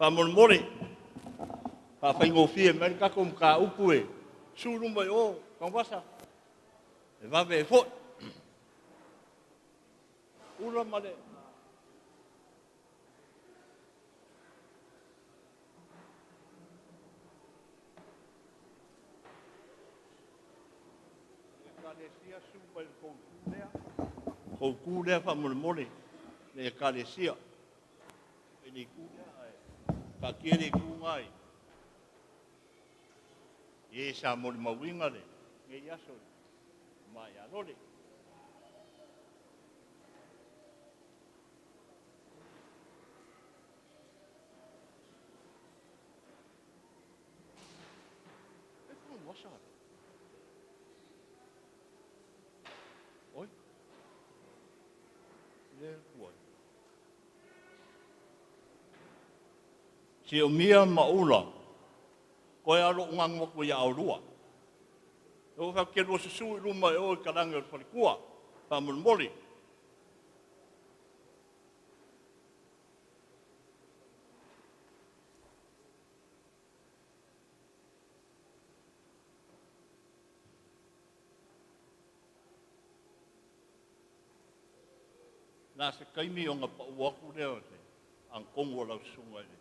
Pamonmori, pa whaingofie, meri kako mka upu e, suru mai o, kawasa, e wawe e fot. Ura mare. E karesia su mai koukulea, koukulea pamonmori, e karesia. E ni kulea e. Ka kere kungai. E sa mori mawinga le. Nge yaso. Mai a Lole. E kong wasa. Oi. Le kuai. Si o mia maula, koe alo ngango ko ia aurua. O ka kero susu ruma e o karanga o whalikua, pamonmori. Nā se kaimi o ngā pauaku reo te, ang kongo lau sunga le.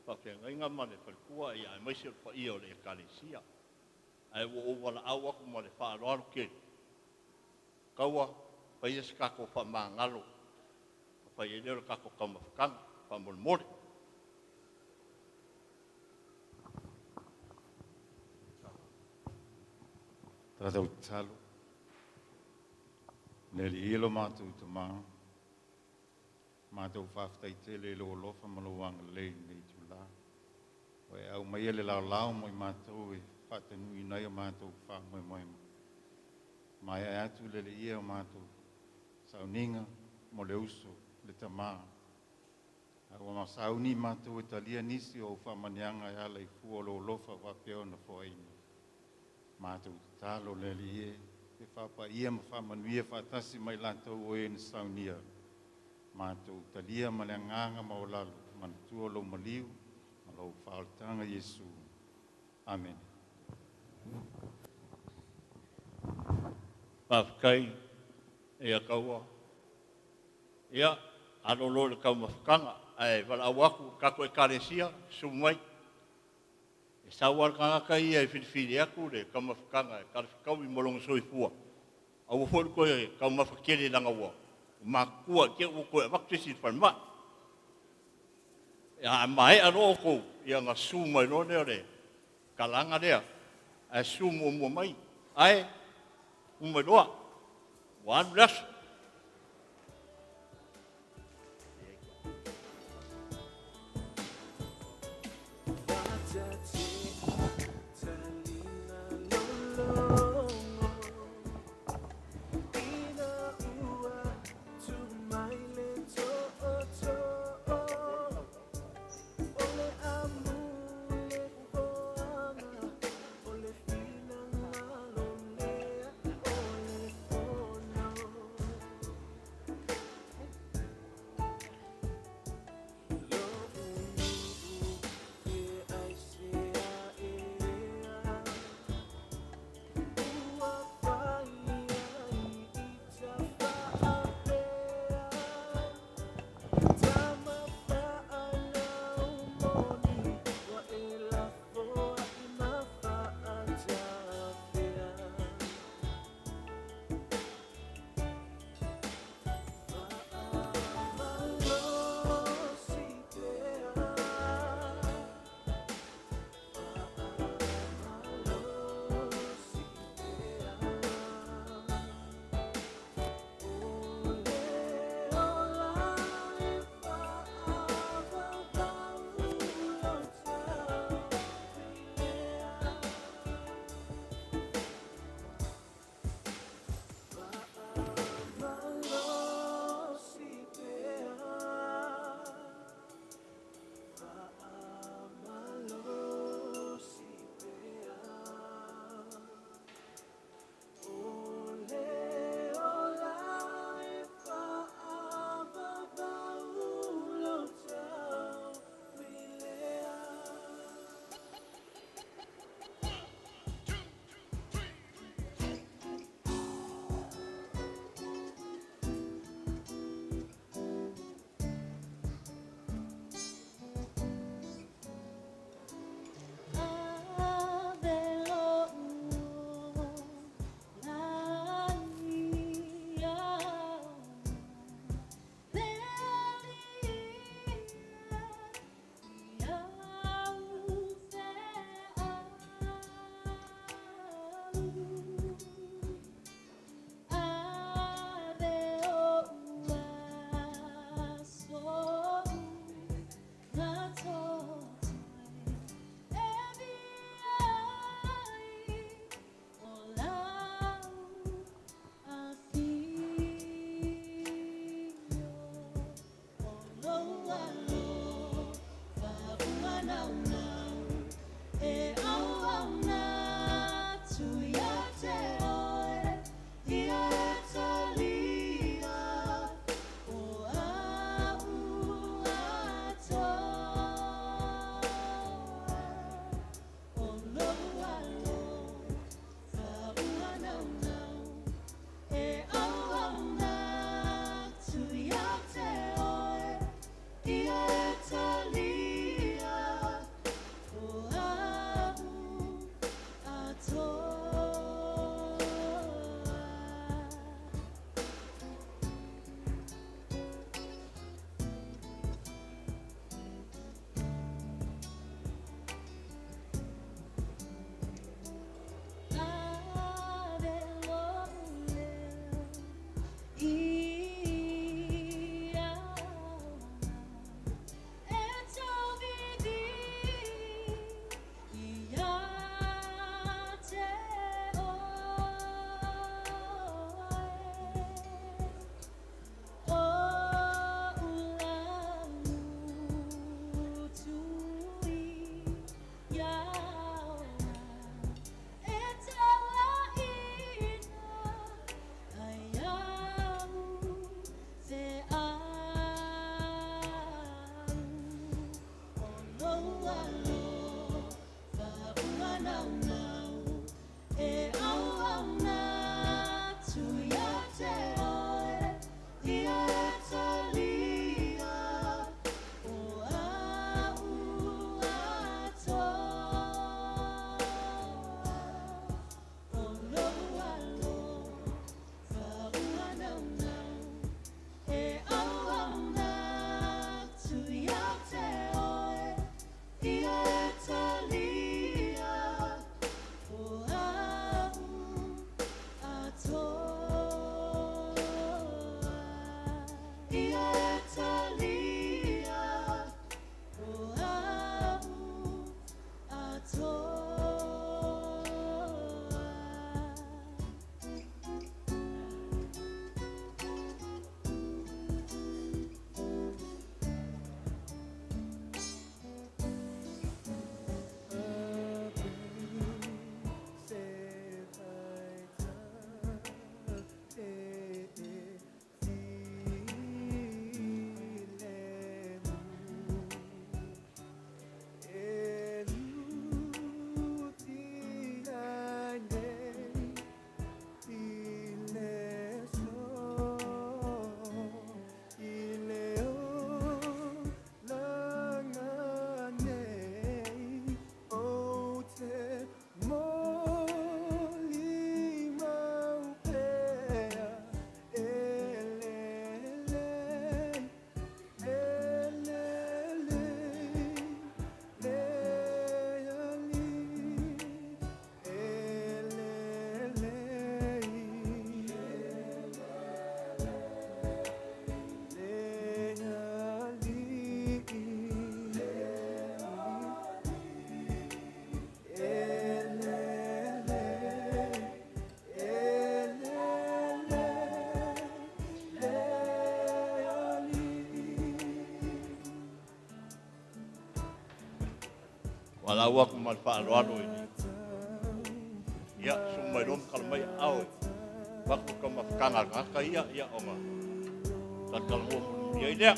Whawhenga inga mane whalikua i ai maise o whaia o le karesia. Ai wo o wala au aku ma le whaaroaru ke. kaua, pai esi kako whamangalo, pai e leo kako kaumawhakanga, whamolmore. Tātou talo. Neri ilo mātou te maa. Mātou whaftai tele lo lofa malawanga lei nei tula. Oe au mai ele lau moi mātou e whatanui nei o mātou whamoe moe. Mai ai atu lele ia o mātou. Sauninga mo le uso le tamaa. Au ma sauni mātou e talia nisi o whamanianga e ala i fua lo lofa wapeo na foaini. Mātou talo lele ie. Te whapa ia ma whamanuia whatasi mai lantou o e na saunia. Mātou talia ma le nganga ma o lalo. Manatua lo maliu. Ma lo whaotanga Yesu. Amen. Pāwhikai e a kaua. Ia, alolo le kaumawhakanga. Ai, wala au aku, kako e karesia, sumai. E sauar kangaka ia e whiriwhiri aku le kaumawhakanga. E karewhikau I molongo soifua. Au whori koe kaumawhakere langa ua. Makua ke o koe waktisi whanma. Ia mai aro ko ia ngā sumai no leo le. Kalanga lea. E sumo mua mai. Ai, umai roa. One bless. Walau aku mal whaaroaro ini. Ia, sumai rom kalmai au. Waktu kau mafkanga kaka ia onga. Tatkalmo ia idea.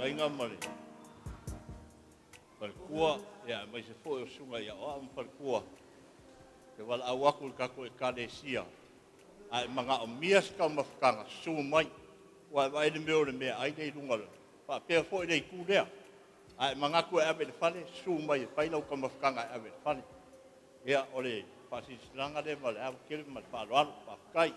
Inga mare. Parkua, ya mai se foi o sunga ya o am parkua. Te wala awaku ka ko kalesia. Ai manga o mias ka mafkanga sumai. Wa vai de meu me ai dei lunga. Pa pe foi dei ku dea. Ai manga ko ave de fale sumai pai lau ka mafkanga ave fale. Ya ole pasi slanga de mal am kel mal pa ro pa kai.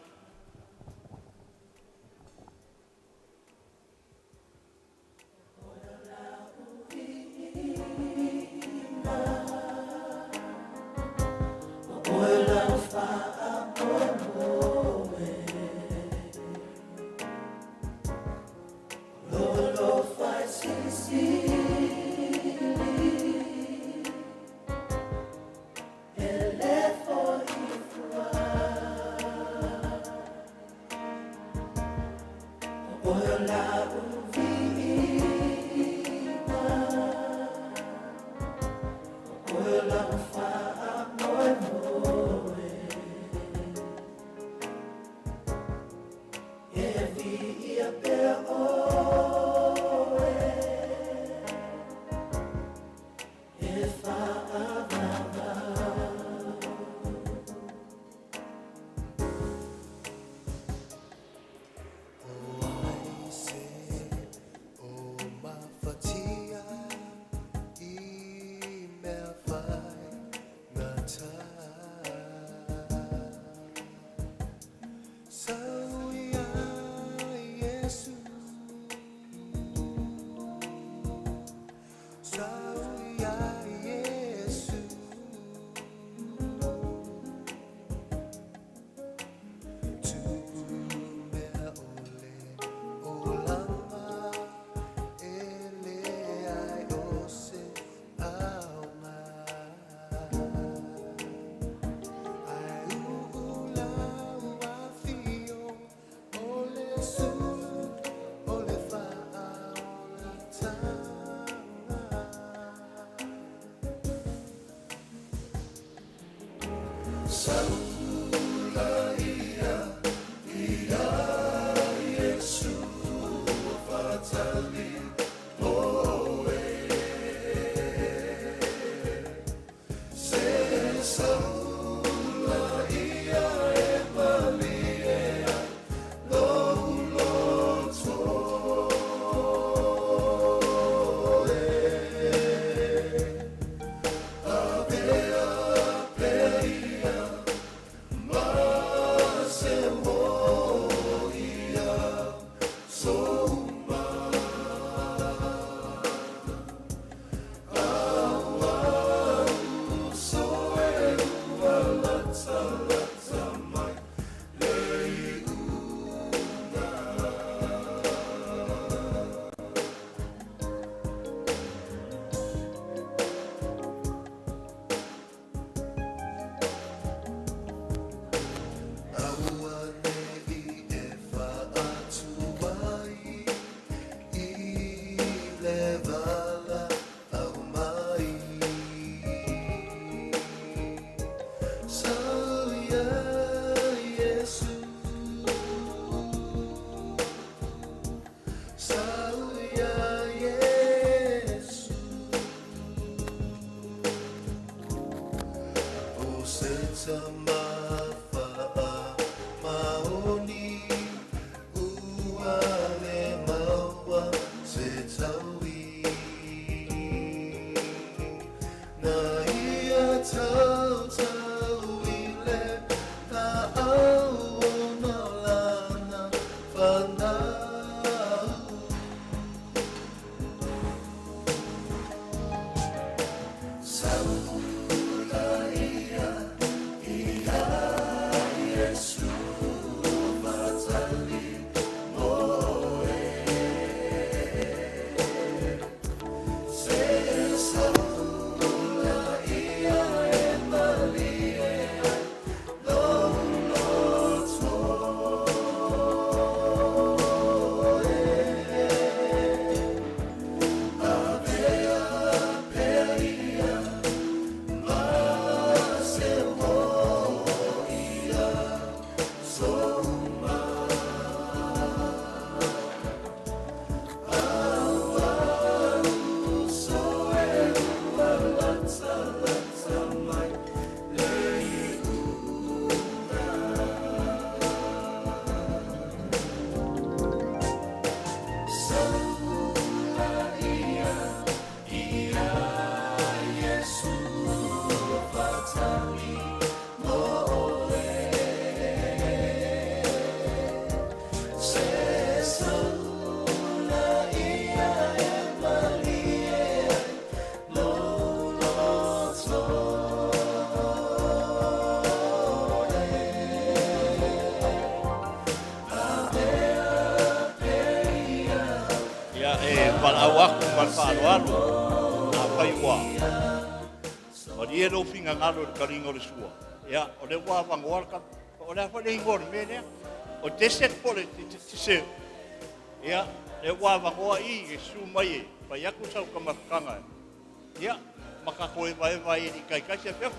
Aku malwalo a pai wa o dia no finga ngalo de karingo le sua ya o le wa vanguarka o le fa le ingor mene o deset pole te se ya le wa vangoa I su mai pa yaku sa ka makanga ya maka koe vai ni kai kai se pe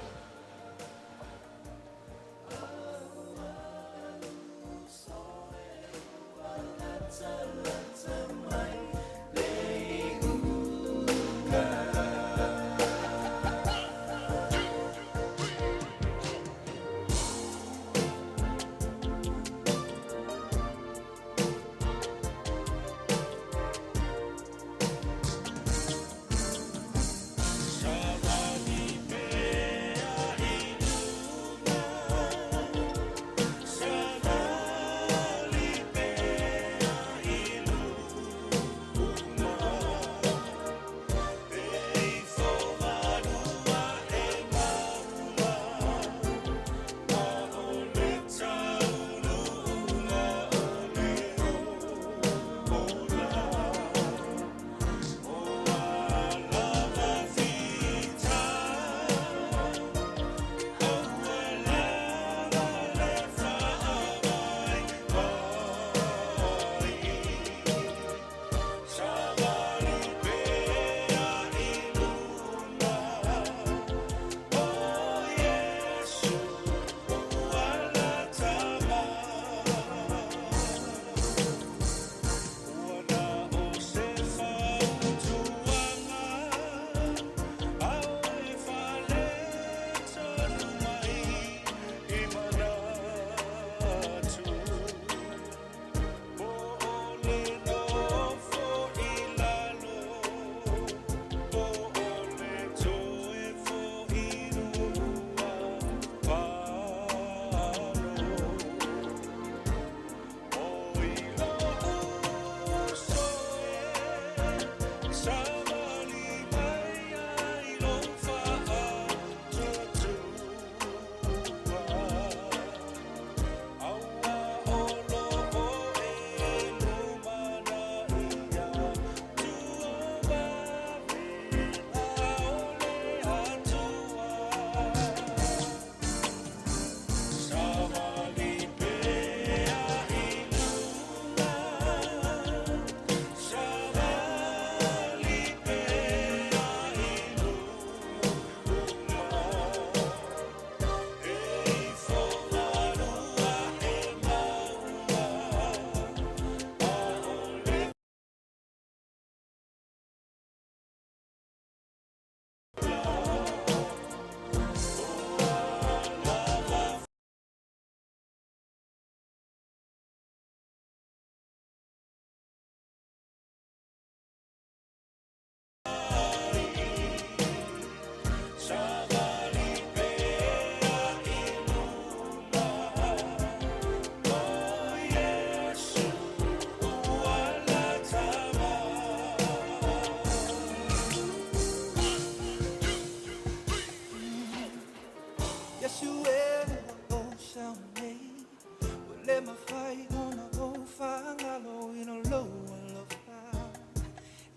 sounding. Well, let my fight on a whole fire, low in a low and love fire.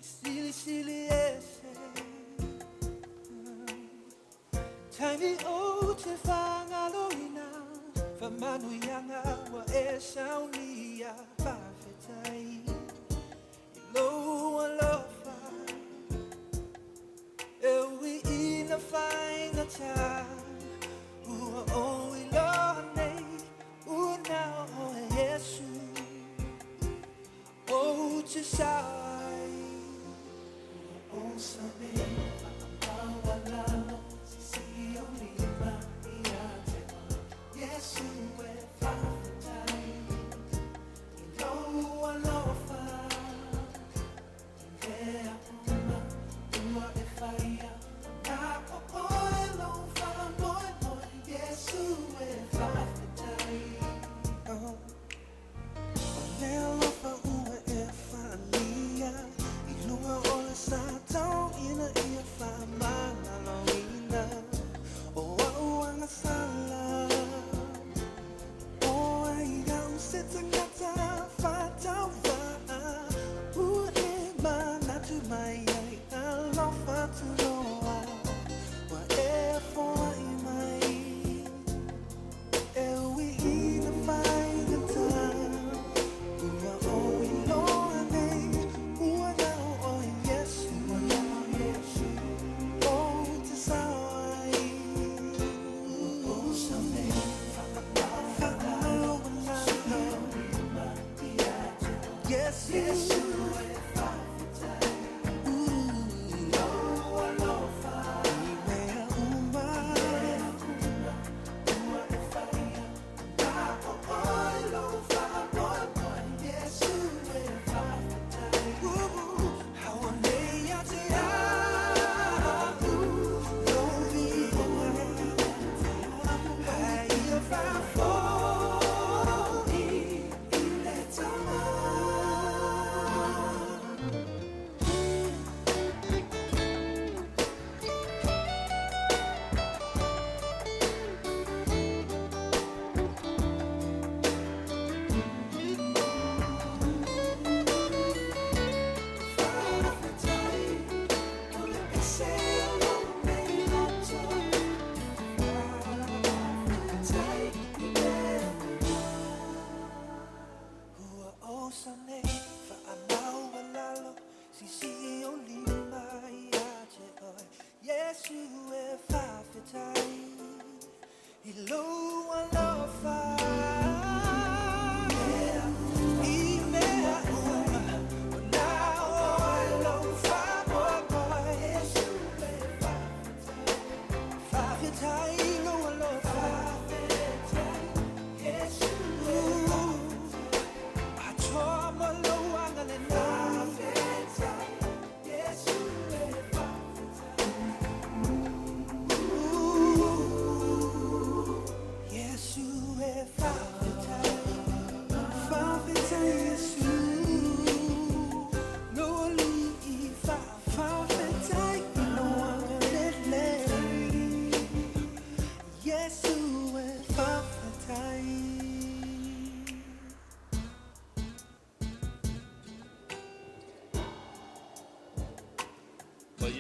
Silly, yes. Tiny old to find a low now. For Manu Yanga, what is sounding, ya, perfect. Low and love fire. We in a fine time. Oh, we love me. Oh, now, oh, yes. Oh, just I. Oh, something. Oh, love. See, only my yes, you will find the time. You know, I love fire. Yeah, you are the fire.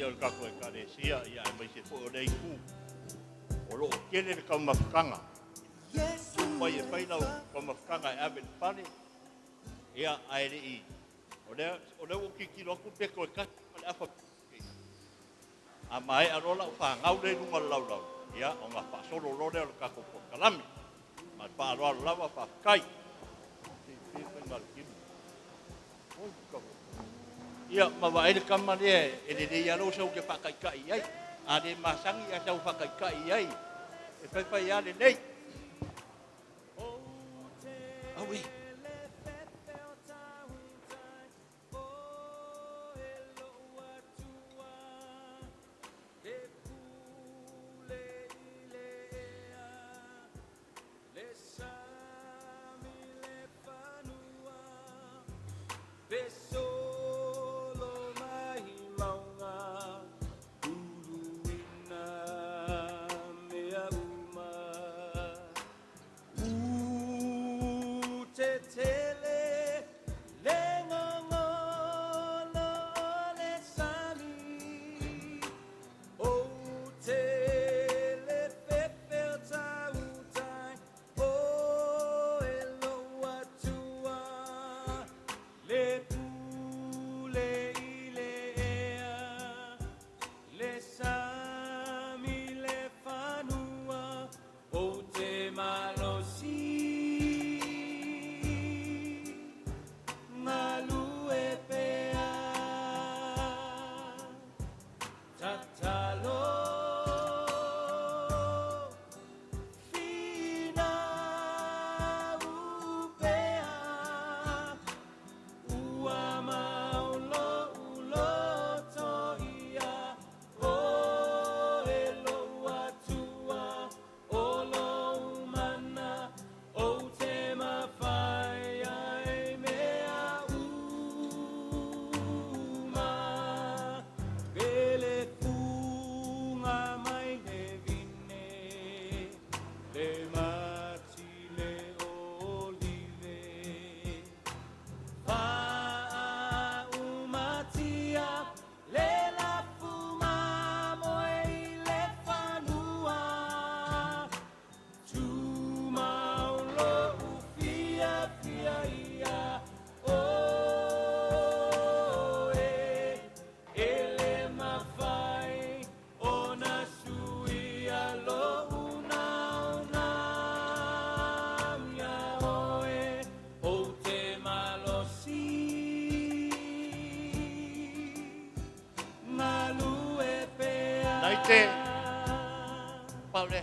Ia o kako e karesia, ia e mai se po o rei ku. O loo kene le kaumafukanga. Mai e whainau kaumafukanga e awe pane. Ia aere i. O leo o kiki loku peko e kati le afa peke. A mai a rola o whangau le runga laulau. Ia o ngā whaasoro lore o le kako po kalami. Ma whaaroa lawa whaakai. Ia, mawaere kamare e le rei aro sau ke whakaikai ai. A le masangi a sau whakaikai ai. E whaiwhai a le nei. Aui.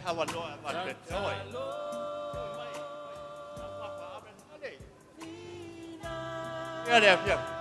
hawa loa ma te toi. Ia lea fia.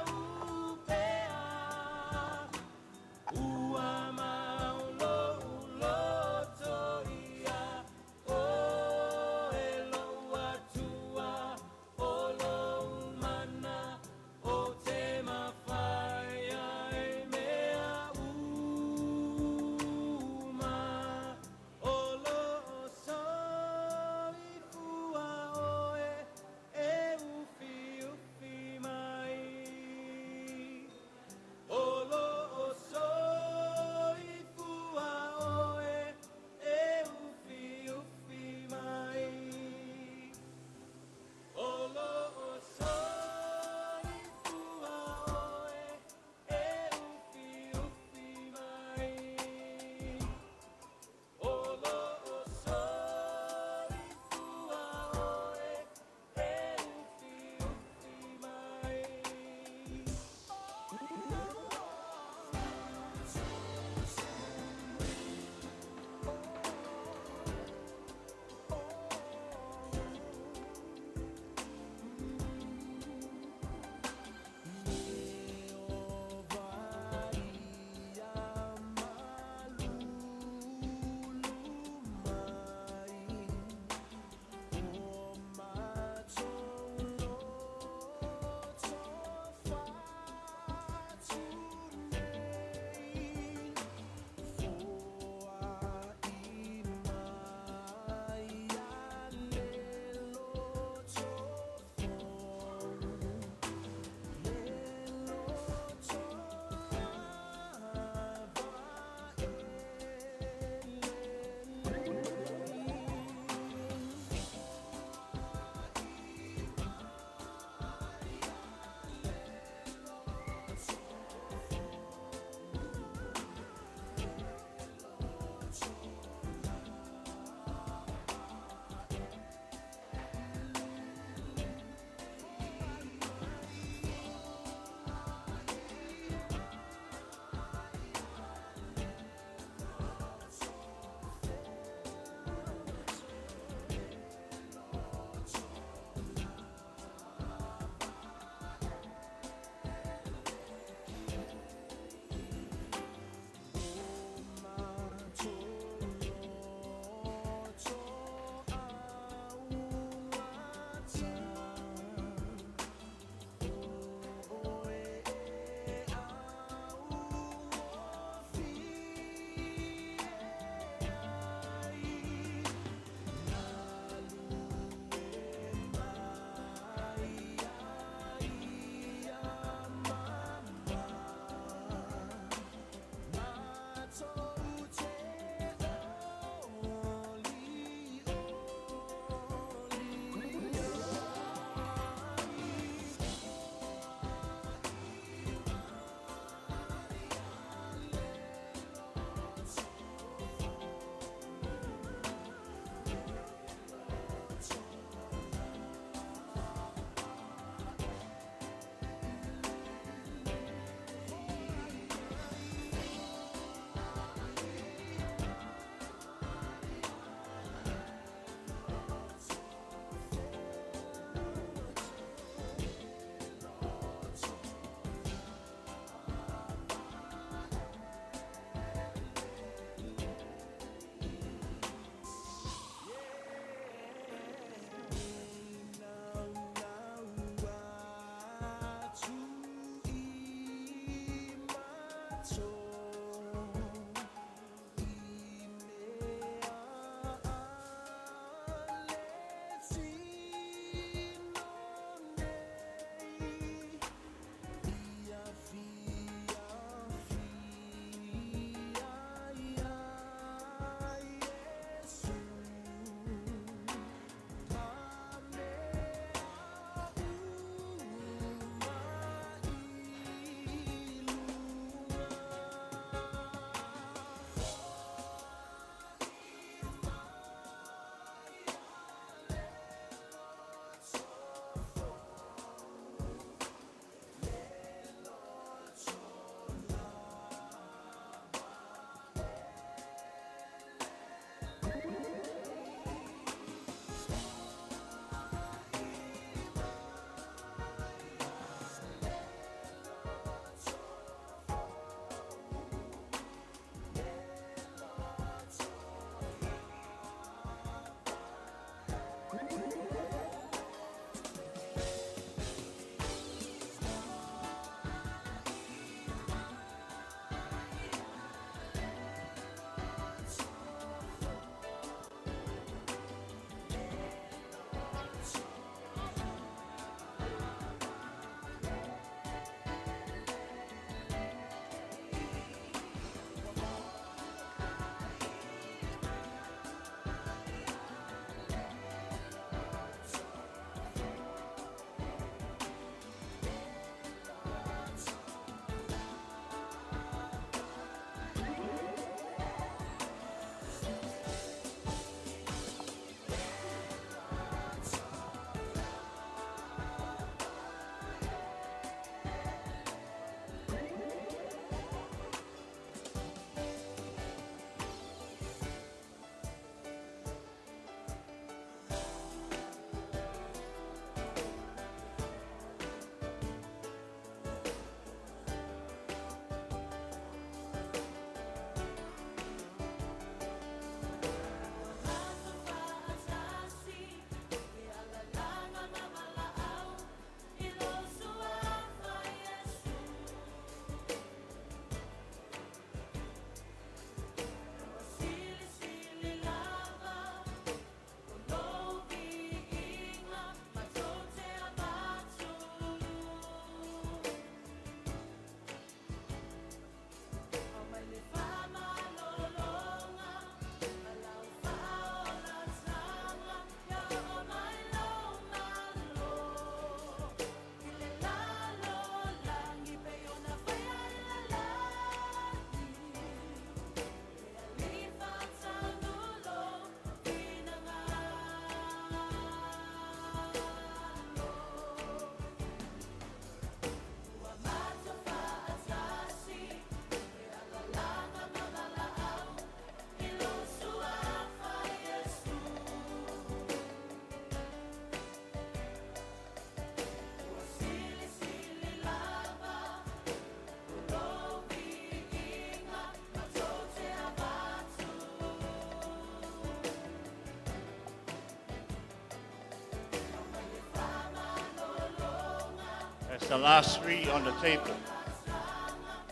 It's the last three on the table.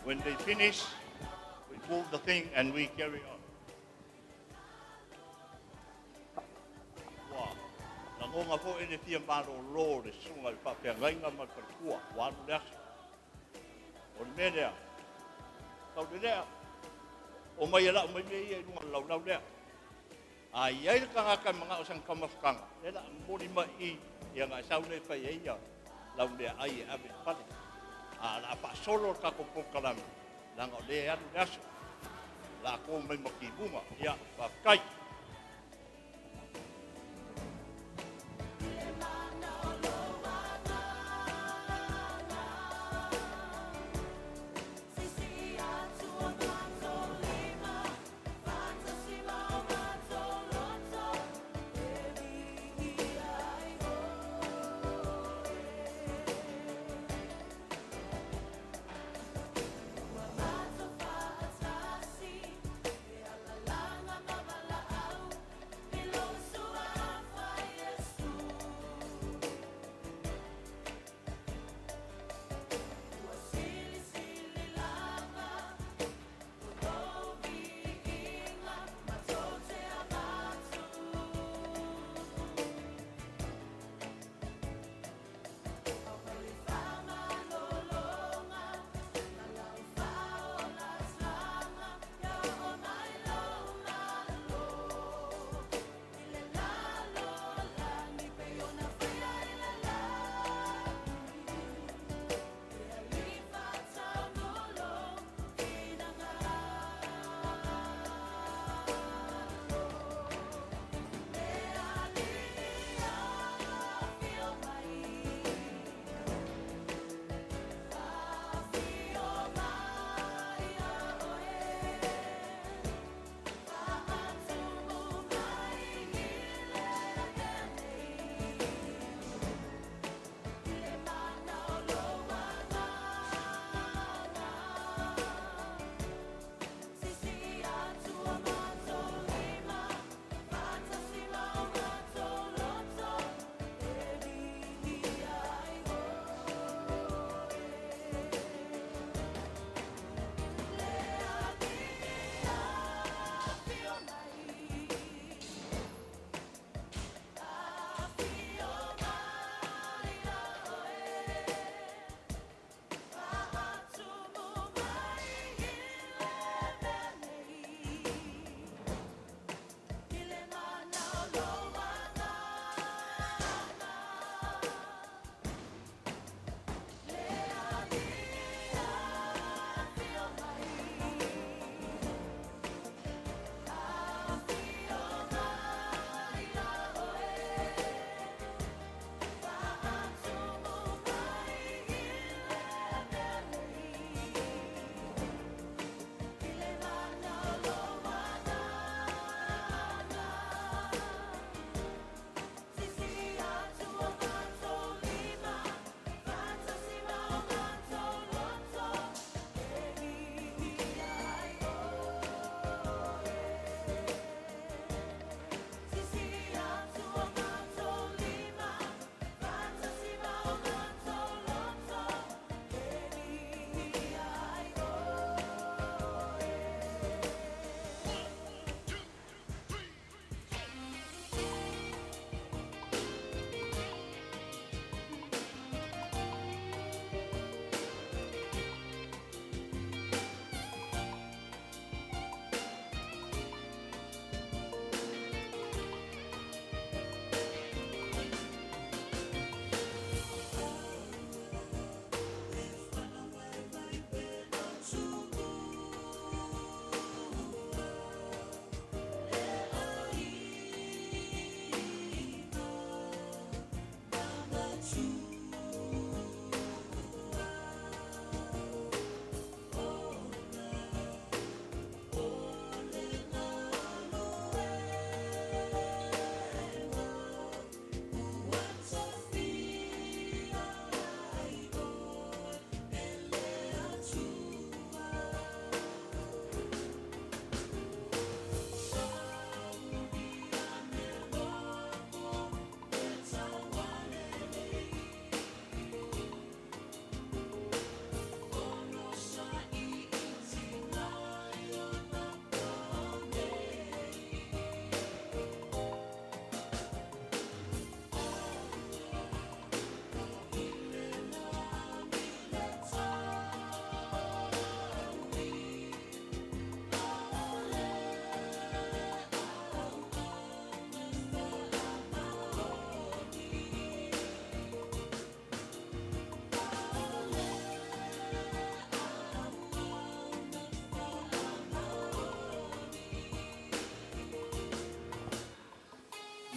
When they finish, we move the thing and we carry on. Wow. Nangonga po ini tia maro Lole sunga i papengainga mai parkua. Wanu leasu. O ni mea tau ni lea. O mai ala o mai mea ia inunga lau lea. A iai le kangaka mga osang kamafkanga. Lela mori mai i ia ngā saune pai eia. Lau lea ai e abe pale. A la pa solo kako pokalami. Langa o lea anu leasu. La ko mai makibunga. Ia, pakai.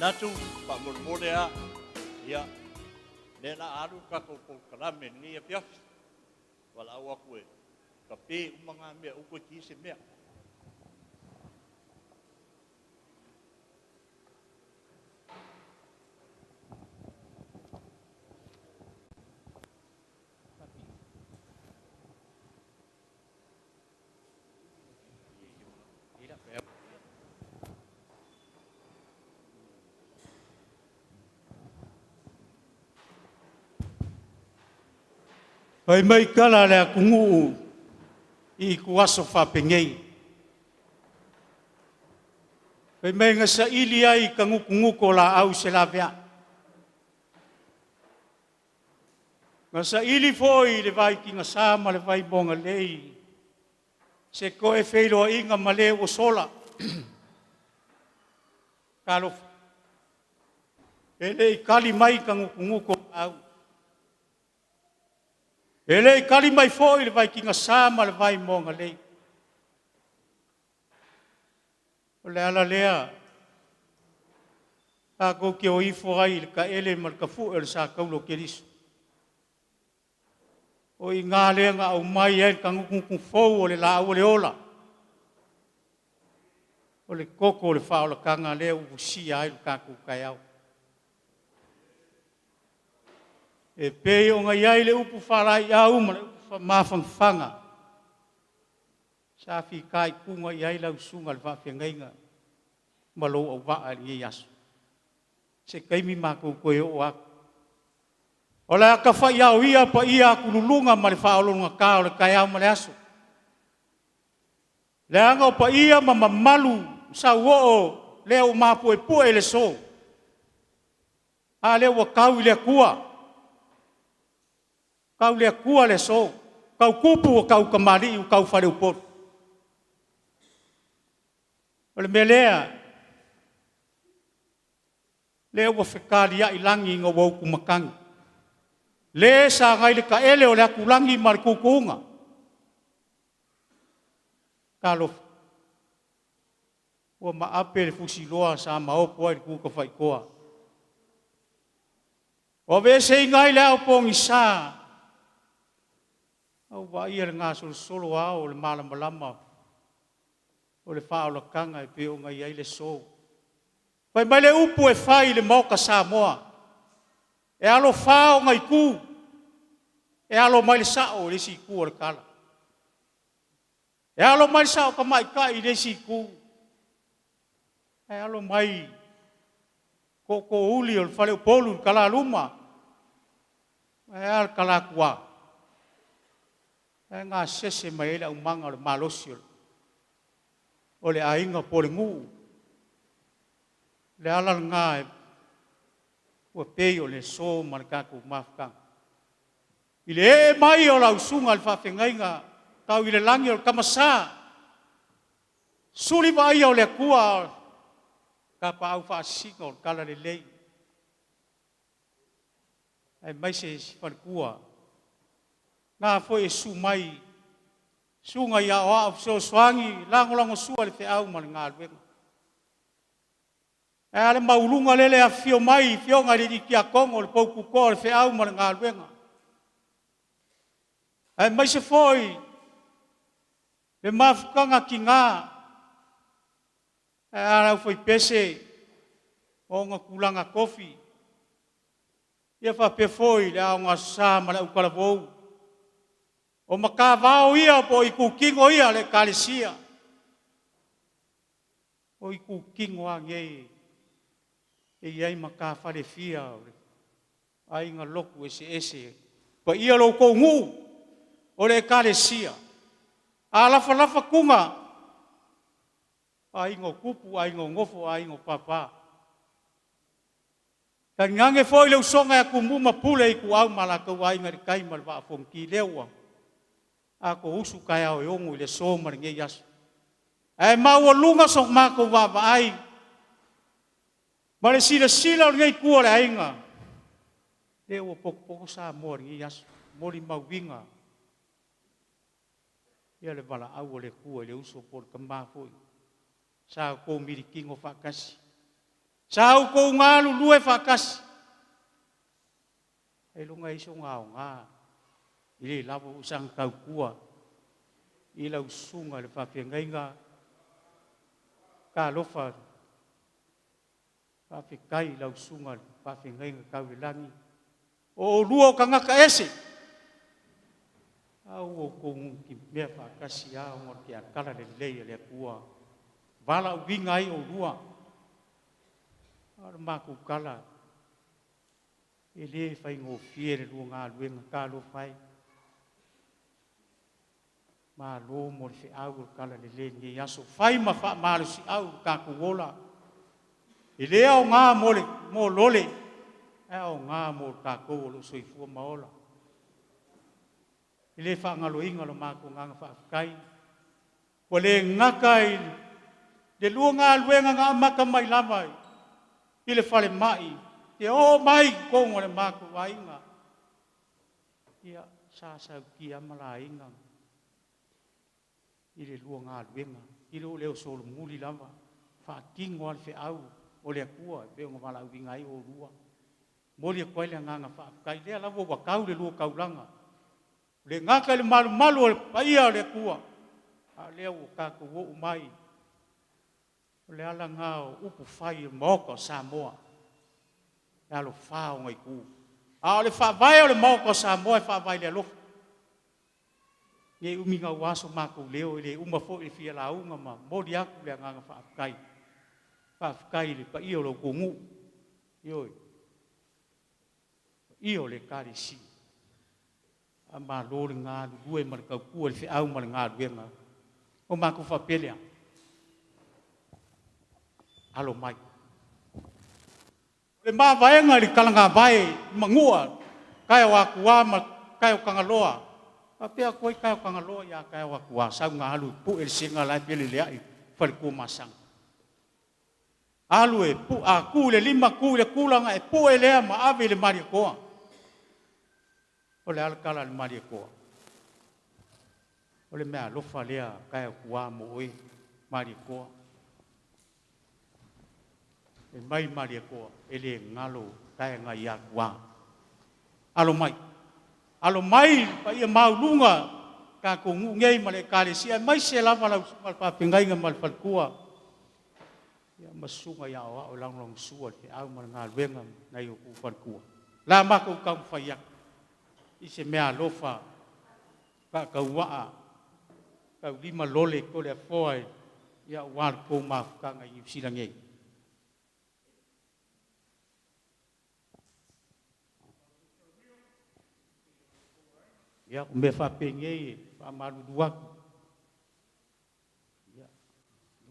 Natu pamormore a ia le na aru ka ko kalame ni e pia wala wa ku ka pe umanga me u ko ti se me Pai mai kala le kungu I kuaso whapengei. Pai mai ngasa ili ai ka nguku la au se la vea. Ngasa ili foi le vai ki ngasa ma le vai bonga lei. Se koe wheiroa inga ma le o sola. Kalo. Ele I kali mai ka nguku au. Ele kali mai foi le vai ki ngasa ma le vai bonga lei. O le ala lea. A ko ki o ifo ai ka ele mal ka fu el sa kaulo ke riso. O I ngā lenga au mai e ka nguku fou o le la o le ola. O le koko o le whao la kanga lea u si ai ka kukai au. E pei o ngai ai le upu whalai au ma le upu mawhangwhanga. Sa fi kai kunga I ai lau sunga le whawhengainga. Malo au waa ni yasu. Se kaimi mako koe o aku. O le aka whai au ia pa ia kululunga ma le whaolonga ka o le kai au ma le aso. Le anga o pa ia ma mamalu sa uo leo mapu e pue le so. A leo wa kau le kua. Kau le kua le so. Kau kupu o kau kamari o kau whare upor. O le melea. Leo wa whekari a ilangi ngā wau kumakangi. Le sa ngai le ka ele o le akulangi ma le kukunga. Kalo. Ua maape le fusiloa sa maopo ai le kuka whaikoa. O vese ngai le au pongi sa. Au wa ia le ngā solo au le malamalama. O le whaola kanga e peo ngai ai le so. Pai mai le upu e whai le moka sa moa. E alo whao ngai ku. E alo mai le sao le si ku o le kala. E alo mai le sao ka mai kai le si ku. E alo mai koko uli o le whale upolu kala luma. E al kala kua. E ngā sese mai ele umanga o le malosi o le ainga po le ngu. Le ala ngā e ua pei o le so ma le kako mafukanga. I le e mai o lau sunga le whawhengainga tau I le langi o le kamasa. Suri vai o le kua ka pa au whaasinga o le kala le lei. E mai se sifan kua. Ngā foi e su mai. Sunga ia o au so swangi lango sua le wheau ma le ngā luenga. E ale maulunga lele a fio mai, fio ngā riri ki a kongo le pouku ko le wheau ma le ngā luenga. E mai se foi, le mafukanga ki ngā, e arau foi pese, o ngā kulanga kofi. Ia whape foi, le au ngā sā ma le ukala vou. O maka vau ia po I kukingo ia le kalesia. O I kukingo a ngei. E iai maka whare fia. Ai ngā loku ese. Pa ia lo kou ngu. O le kalesia. A lafa kunga. Ai ngō kupu, ai ngō ngofo, ai ngō papa. Ka ngange foi le usonga ya kumuma pule I ku au malakau ai ngari kai malwa fongki lewa. Ako usu kaya o yongu le so maringe yasu. E maua lunga sok mako wapa ai. Mare sila o ngai kua le ainga. Lewa poko sa mo ringe yasu. Mori mawinga. Ia le wala au le kua le uso por kamba foi. Sa ko miri kingo whakasi. Sau ko ngā lulu e whakasi. E lunga iso ngā o ngā. I le lawa usang kau kua. I lau sunga le whawhengainga. Ka lofa. Whawhekai lau sunga le whawhengainga kau le langi. O lua o ka ngaka ese. Au o kong ki mea whakasi a o ngor ki a kala le leia le kua. Vala u vinga ai o lua. Ara maku kala. E le whai ngō whiere lua ngā luenga ka lo whai. Ma lo mo le au o kala le le ni aso. Whai ma wha maru si au ka kuola. E le au ngā mo lole. E au ngā mo ka kuolo soifua maola. I le whaangalo inga lo māko nganga whaakai. O le ngakai, le lua ngā luenga ngā maka mai lamai. I le whale mai, te o mai kongo le māko wa inga. Ia sāsau ki amala inga. I le lua ngā luenga. I le o leo solo muli lama. Whaakingo al whi au, o le akua, peo ngā wala uinga i o lua. Moli a koele nganga whaakai, lea lavo wakau le lua kaulanga. Le ngaka le malu le paia le kua. A lea o kako wo umai. Le ala ngao upu whai moko Samoa. E alo whao ngai ku. A le whawai o le moko Samoa e whawai le alofa. Nge umi ngau waso mako leo le umafo i fia la unga ma. Modi aku le nganga whaakai. Whaakai le paia o lo kungu. Ioi. Io le karisi. Ma lori ngā lue ma le kaukua le whiau ma le ngā luenga. O māku whapelea. Alo mai. Le mā vaenga li kalanga vai mangua. Kai o akua ma kai o kangaloa. A pia koi kai o kangaloa ia kai o akua. Sau ngā alu pu e singa lai pele leai. Whare kua masang. Alu e pu a ku le lima ku le kulanga e pu e lea ma ave le maria koa. O le alakala le maria koa. O le mea lofa lea kai o kua mo oi maria koa. E mai maria koa e le ngalo kai ngai a kua. Alo mai. Alo mai pa ia maulunga ka ko ngei ma le kalesia mai se lava la pa pingainga mal falkua. Ia masunga ia o lang sua te au ma ngā luenga nai o ku falkua. La mako ka faiak. I se mea lofa, ka kauwaa, ka lima lole ko le afoa ia wār kou mafukanga i usilangei. Ia o mea whapengei, whamaru duaku. Ia,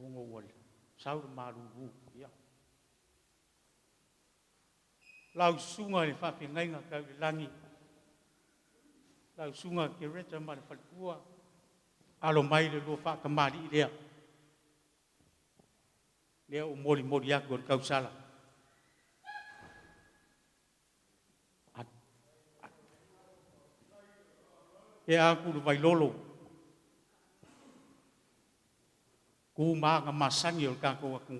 longo wale, saura maru ru, ia. Lau sunga le whapengei ngā kau le langi. Lau sunga ke reta ma le whalkua. Alo mai le lua whakamari i lea. Lea o mori aku o kausala. E aku le vailolo. Ku maa masangi o kako aku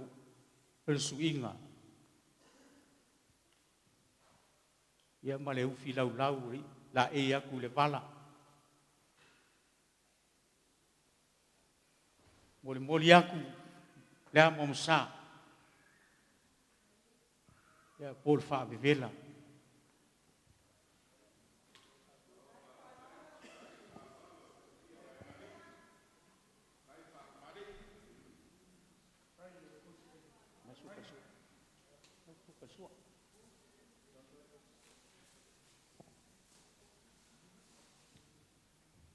le suinga. Ia ma le ufi lau ri. La e aku le vala. Moli aku le amo msa. Ia pol fa vivela.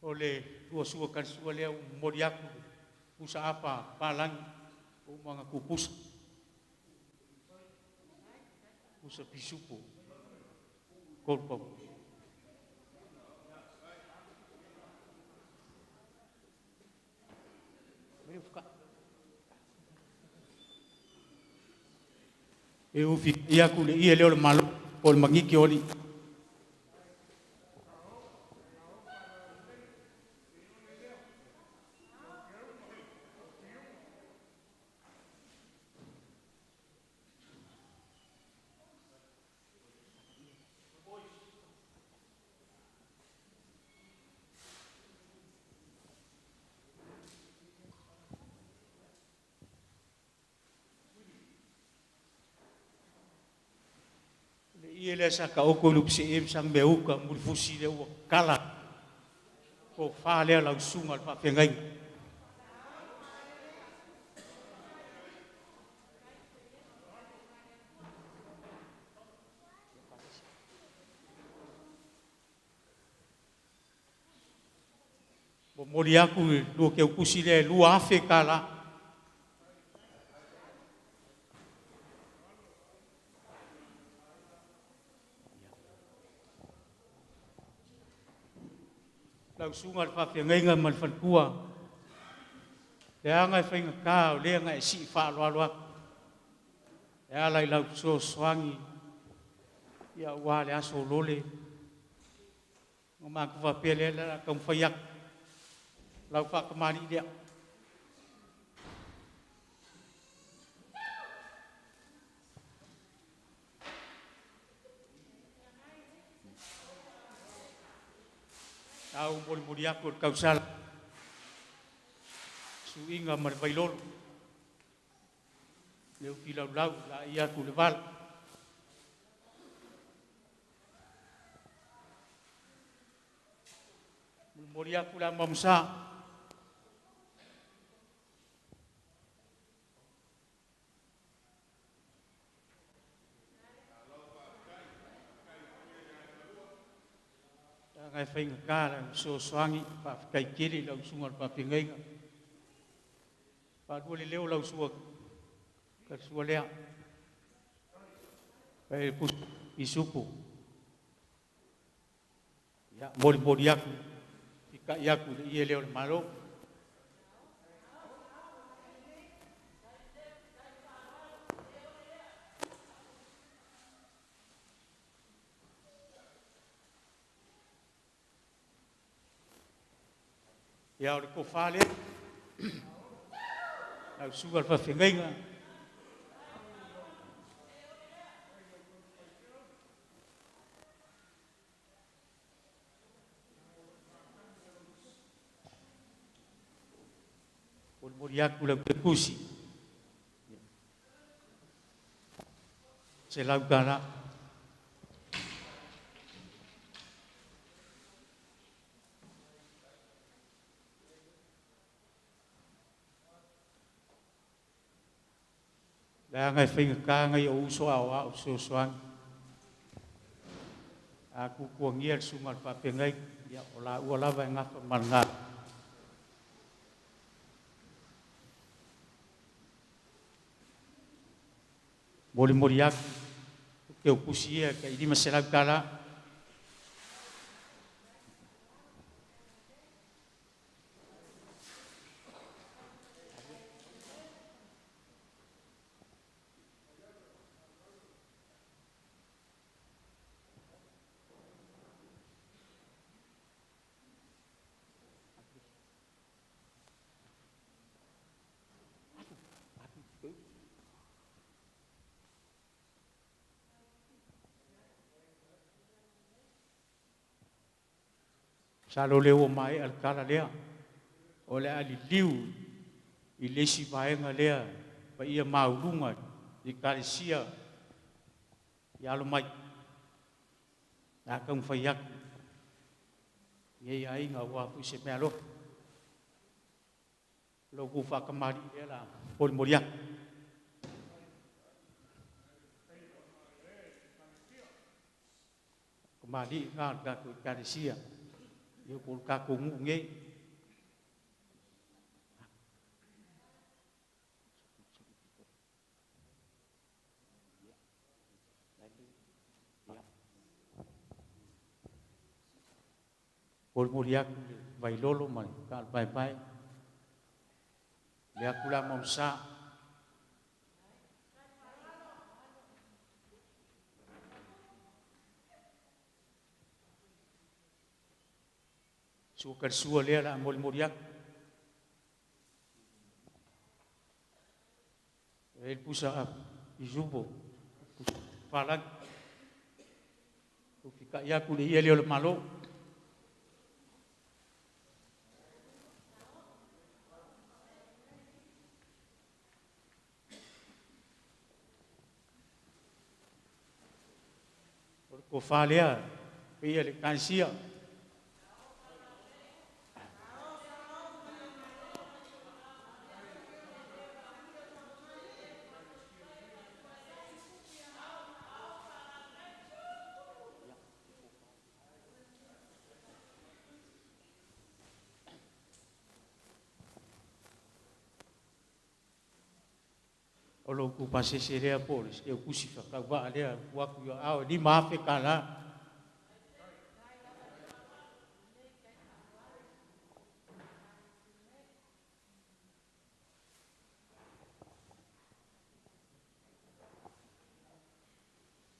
O le sua kan sua lea mori aku pusa apa palangi o mga kupusa pusa pisupo korpo e ufi ia ku le ia leo le malo o le mangiki oli. ia le sa ka oko lup se em sang meuka mul fusi le ua kala ko fa le lau sunga pa pengai bo mori aku lu ke kusi le lu afe kala lau sunga pa pengai nga mal fan kua le anga fainga ka le anga si fa lo lo ya lai lau so swangi ya wa le aso lole ngoma ku fa pele la kam fayak lau fa kamari dia tau mori aku kau sal suinga mar bailol leu filau lau la ia ku leval mori aku la mamsa ngai fainga kala so swangi pa kai kiri lau sunga pa pingai pa dole leo lau suwa ka suwa lea kai pus isupu ya mori aku ika yaku ia leo malo ya o ko fale lau suwa pa pingai mori aku lau te kusi se lau kala la ngai finga ka ngai o so awa o so swang aku kuangia sungal pa pengai ya ola ola va ngafa manga mori aku ke o kusia ka ini masela kala Salo leo mai al kala lea o le ali liu i lesi vaenga lea pa ia maulunga i karisia i alo mai na kang fayak ye ai nga wa fu se melo lo ku fa kamari la por moria kamari nga ka ku karisia yo por ka ku nge por muriak vai lolo man kal pai pai le akula momsa sukar sua le la mol muriak el pusa izubo palag ufika ya kuli ele le malo Ko whalea, pia le kansia. O lo ku pasese rea po, e o kusi whakauwa rea, waku yo au, ni mafe kala.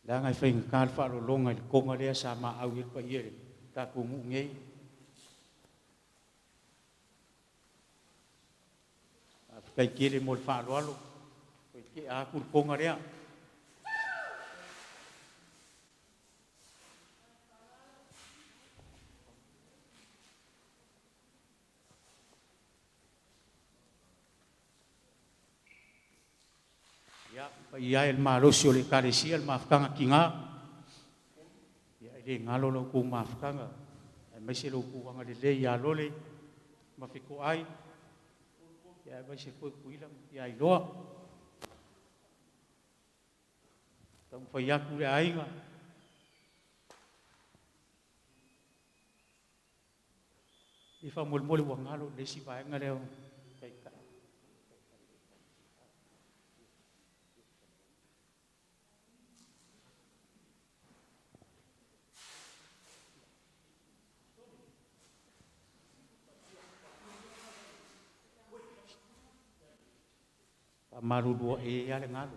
La ngai whainga kār whaaro longa i konga rea sa ma au il pa iere, ka kungu ngei. Kai kere mo le whaaro alo, ke a kur konga rea. Ya, pa ia el marosi o le karesia, el mafkanga ki ngā. Ya, ele ngalo lo ku mafkanga. E maise lo ku wanga le ya lole, mafiko ai. Ya, maise koe kuilang, ya iloa. Tau whaiaku le ainga. I wha mole wangalo, le si vaenga leo. Marudua e ale ngalo.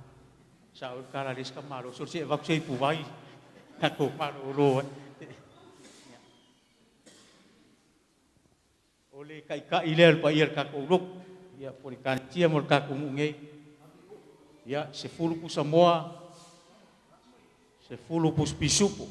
Sa o kara riska maro, so se vak sei puwai. Kako maruro. Ole kai ka ilel pa ir kako luk. Ya polikan tia mor kako ngai. Ya se fulu pu Samoa. Se fulu pu pisupu.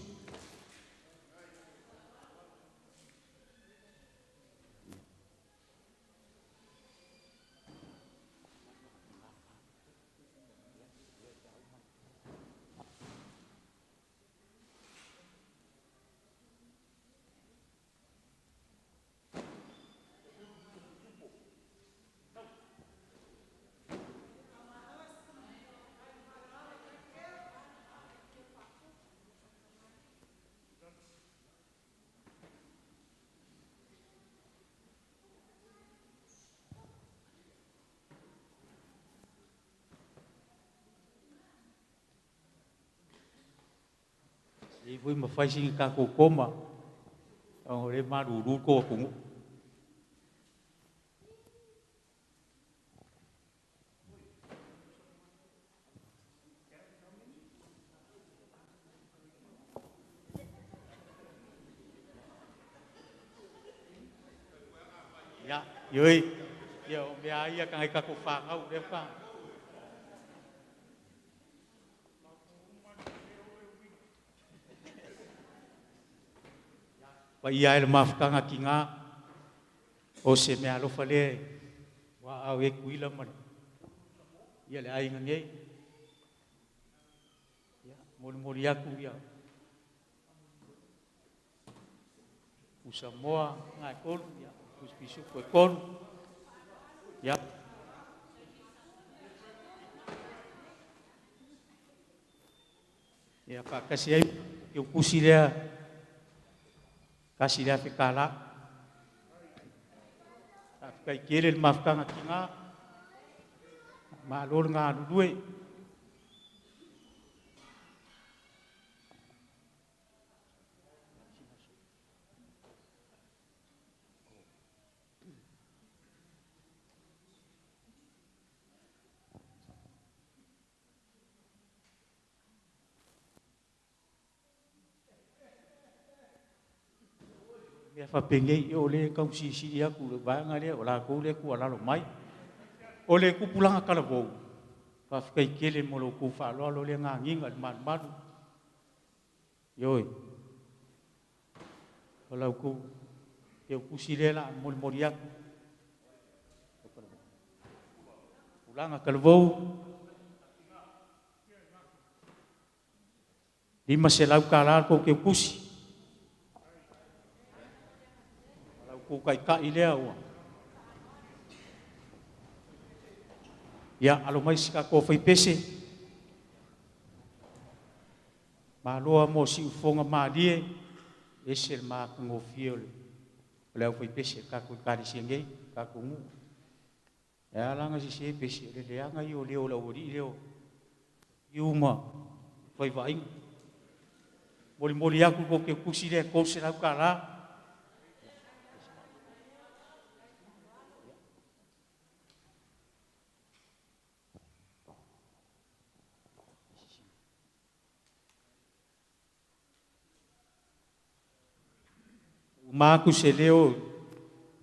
E foi ma fai sing ka ko koma. O le maruru ko kungu. Ya, yoi. Yo me ai ka ngai ka ko fa ngau le fa. Pa ia ele mafkanga ki ngā, o se me alofa le, wa au e kuila man. Ia le ainga ngei. Mori aku ia. Usamoa ngai konu, ia. Uspisu koe konu. Ia. Ia pa kasi ai, ke ukusi lea, kasi lea whekala. Kai kere le mafkanga ki ngā. Maalor ngā rurue. Mea whapengei o le kau sisi aku le vaenga lea o la kou le ku alalo mai. O le kupulanga kalavou. Whawhikai kele mo lo kou whaaloalo le ngā nginga le manu. Ioi. O lau kou ke o kusi le la mori aku. Pulanga kalavou. Lima se lau kālā ko ke kusi. Lau ko kai kai lea ua. Ia alo mai sika ko fai pese. Ma loa mo si ufonga ma lie. Ese ma ngofia le. Leo fai pese ka ko kari siangei ka ko ngu. Ya langa si se pese le leanga i o leo la ori leo. Iuma fai vai. Moli aku ko ke kusi le ko se lau kala. Maku se leo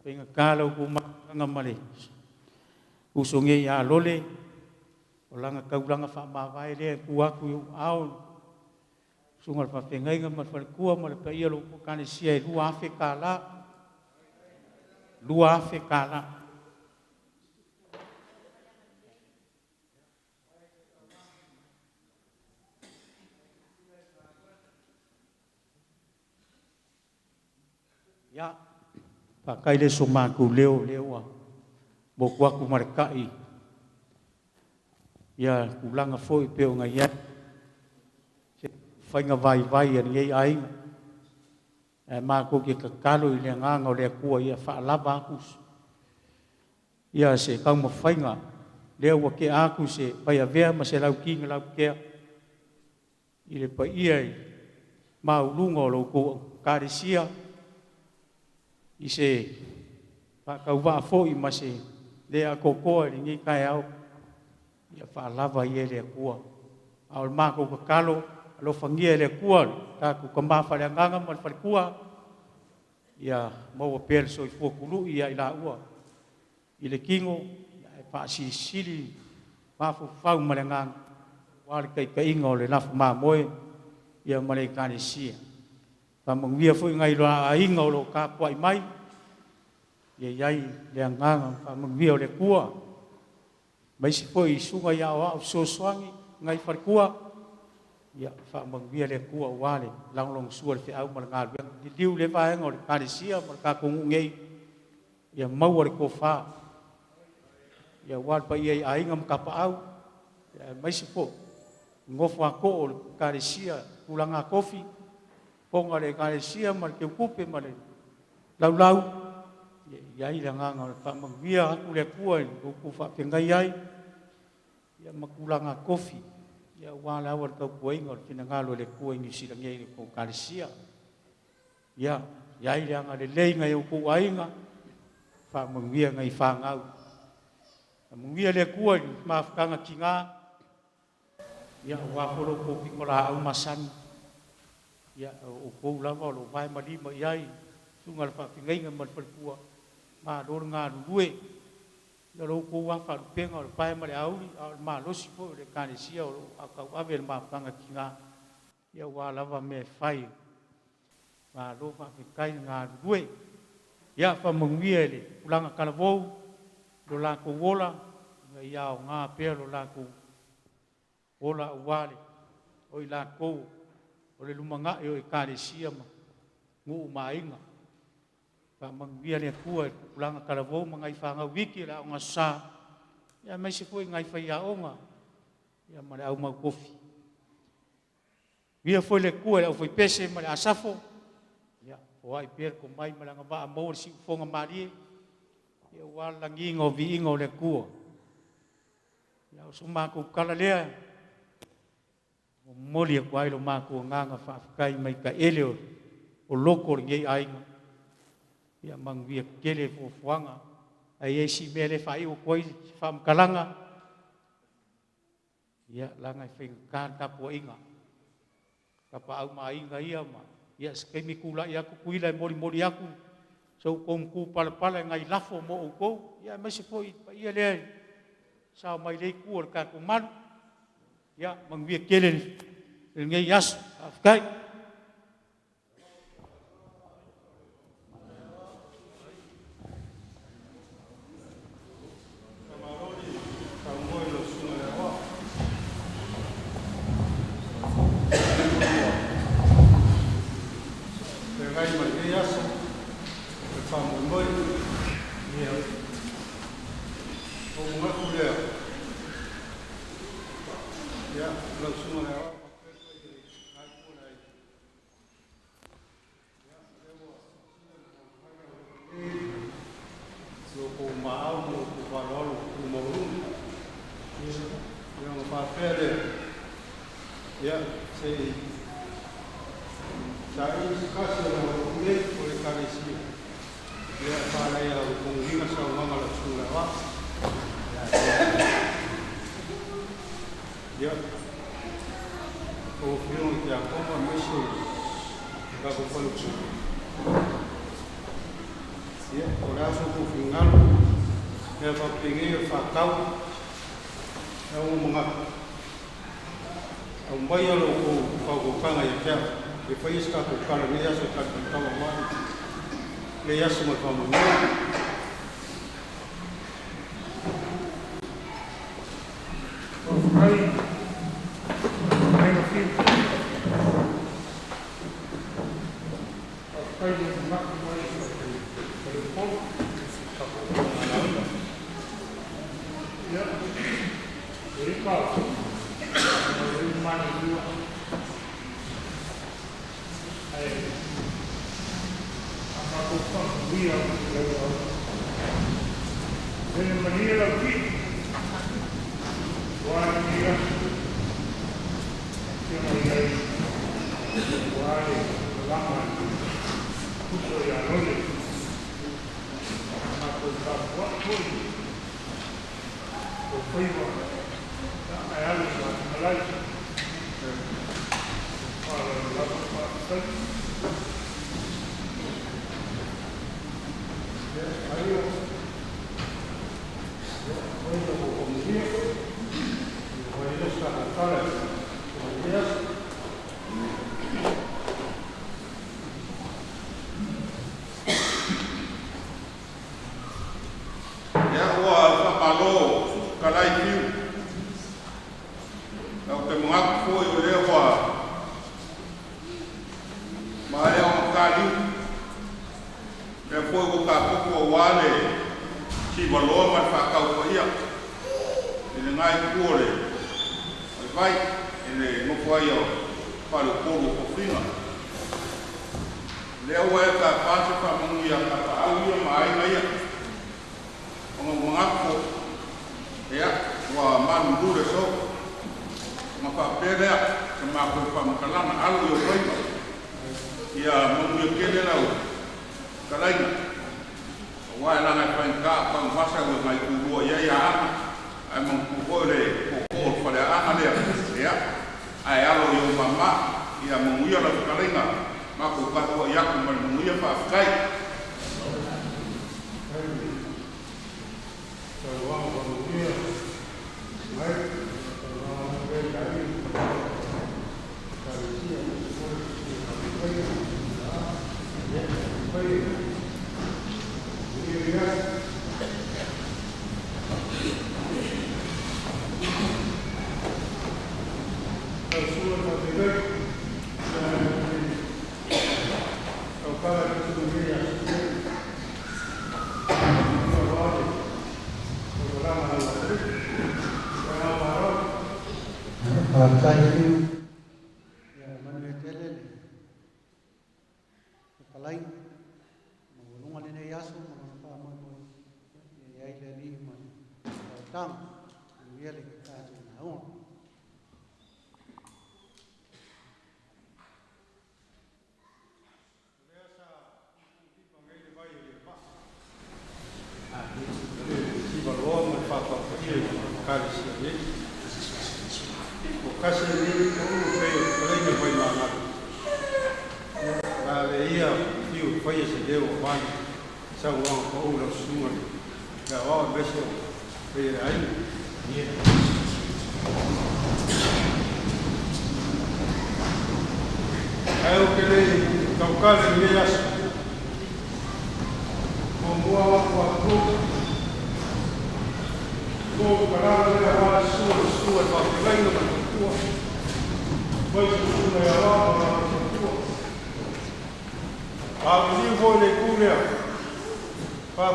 penga kala ko manga male. Usonge ya Lole o langa kaulanga fa mawai le ku aku au sungal fa pengai ngam fa ku ma le pai lo ko kane sia lua afe kala ya pakai le somaku leo bo ku markai ya kulanga foi pe nga ya fai nga vai an ngai ai ma ko ke kakalo ile nga le ku ia fa lava ku ya se kau mo fai nga leo ke aku se pai ave ma se lau ki lau ke ile pa ia ma ulungo lo ko karisia ise pa kau va foi ma se le a koko ni kai au ia fa lava ia le kua au ma ko kalo lo fangia le kua ka ku kamba fa le nganga ma fa kua ia mo pel so fo kulu ia ila ua ile kingo pa si sili pa fu fa ma le ngang wa kai kai ngo le na ma moe ia ma le kani sia pa mong via fu ngai lo ai ngo lo ka kwai mai yai le nganga pa mong via le kua mai si foi sunga ya wa so swangi ngai far kua ya fa mong via le kua wale lang long sual fe au mal ngal di diu le va ngol ka di sia mal ka ko ngei ya mau ko fa ya wal pa ye ai ngam ka pa au ya mai si po ngofa ko ka di sia ulanga kofi ponga le ka di sia mal ke kupe mal lau yai la nganga pa mong via ku le kua ku fa pengai ai ya makulanga kofi ya wala war ka kuai ngor finangalo le kuai ni silangai ko kalisia ya yai la ngale le ngai ku ai nga fa mong via ngai fa ngau mong via le kuai ma kanga kinga ya wa holo ko pikola au masan ya o ko la lo vai mali ma yai sungal fa pengai ngai mal kua ma dor nga duwe ya lo ko wa fa penga o pai ma le au ma lo si po le kani sia o aka ave ma panga kinga ya wa lava me fai ma lo fa kai nga duwe ya fa mongwie le ulanga kalavo lo la ko wola ya nga pe lo la ko wola wale o ila ko o le lumanga e o kani sia ma ngu mainga mang via le kua ulanga kalavo mangai fanga wiki la nga sa ya mai se foi ngai fai aonga ya male au mau kofi via foi le kua o foi pese male asafo ya o ai per ko mai malanga va mo si fonga mari ya wala ngingo vi ingo le kua ya suma ko kala le moli ko ai lo ma ko nganga fa kai mai ka elio o loko ngai ai ya mang via kele fo fuanga ai si mele fai o koi fam kalanga ya langa fing kan ka po inga ka pa au mai inga ia ma ya skemi kula ya ku kuila moli aku so kom ku pala ngai lafo mo ko ya mai se foi pa ia le sa mai le ku ka ku man ya mang via kele ngai yas afkai whamui ia o ngaku lea ia lau sunga lea ko maau mo ko valolo ko moru ia mo pa pele ia sei sai kasi na ne ko le kalisi ia para ia ko nginga sa mama la sura wa ia ko fio ya como meso ka ko palo ia ora so ko final e va peguei fa tau é uma baia lo ko kanga ia kia e foi isso que o cara me acha que estava mal le ia se mata mo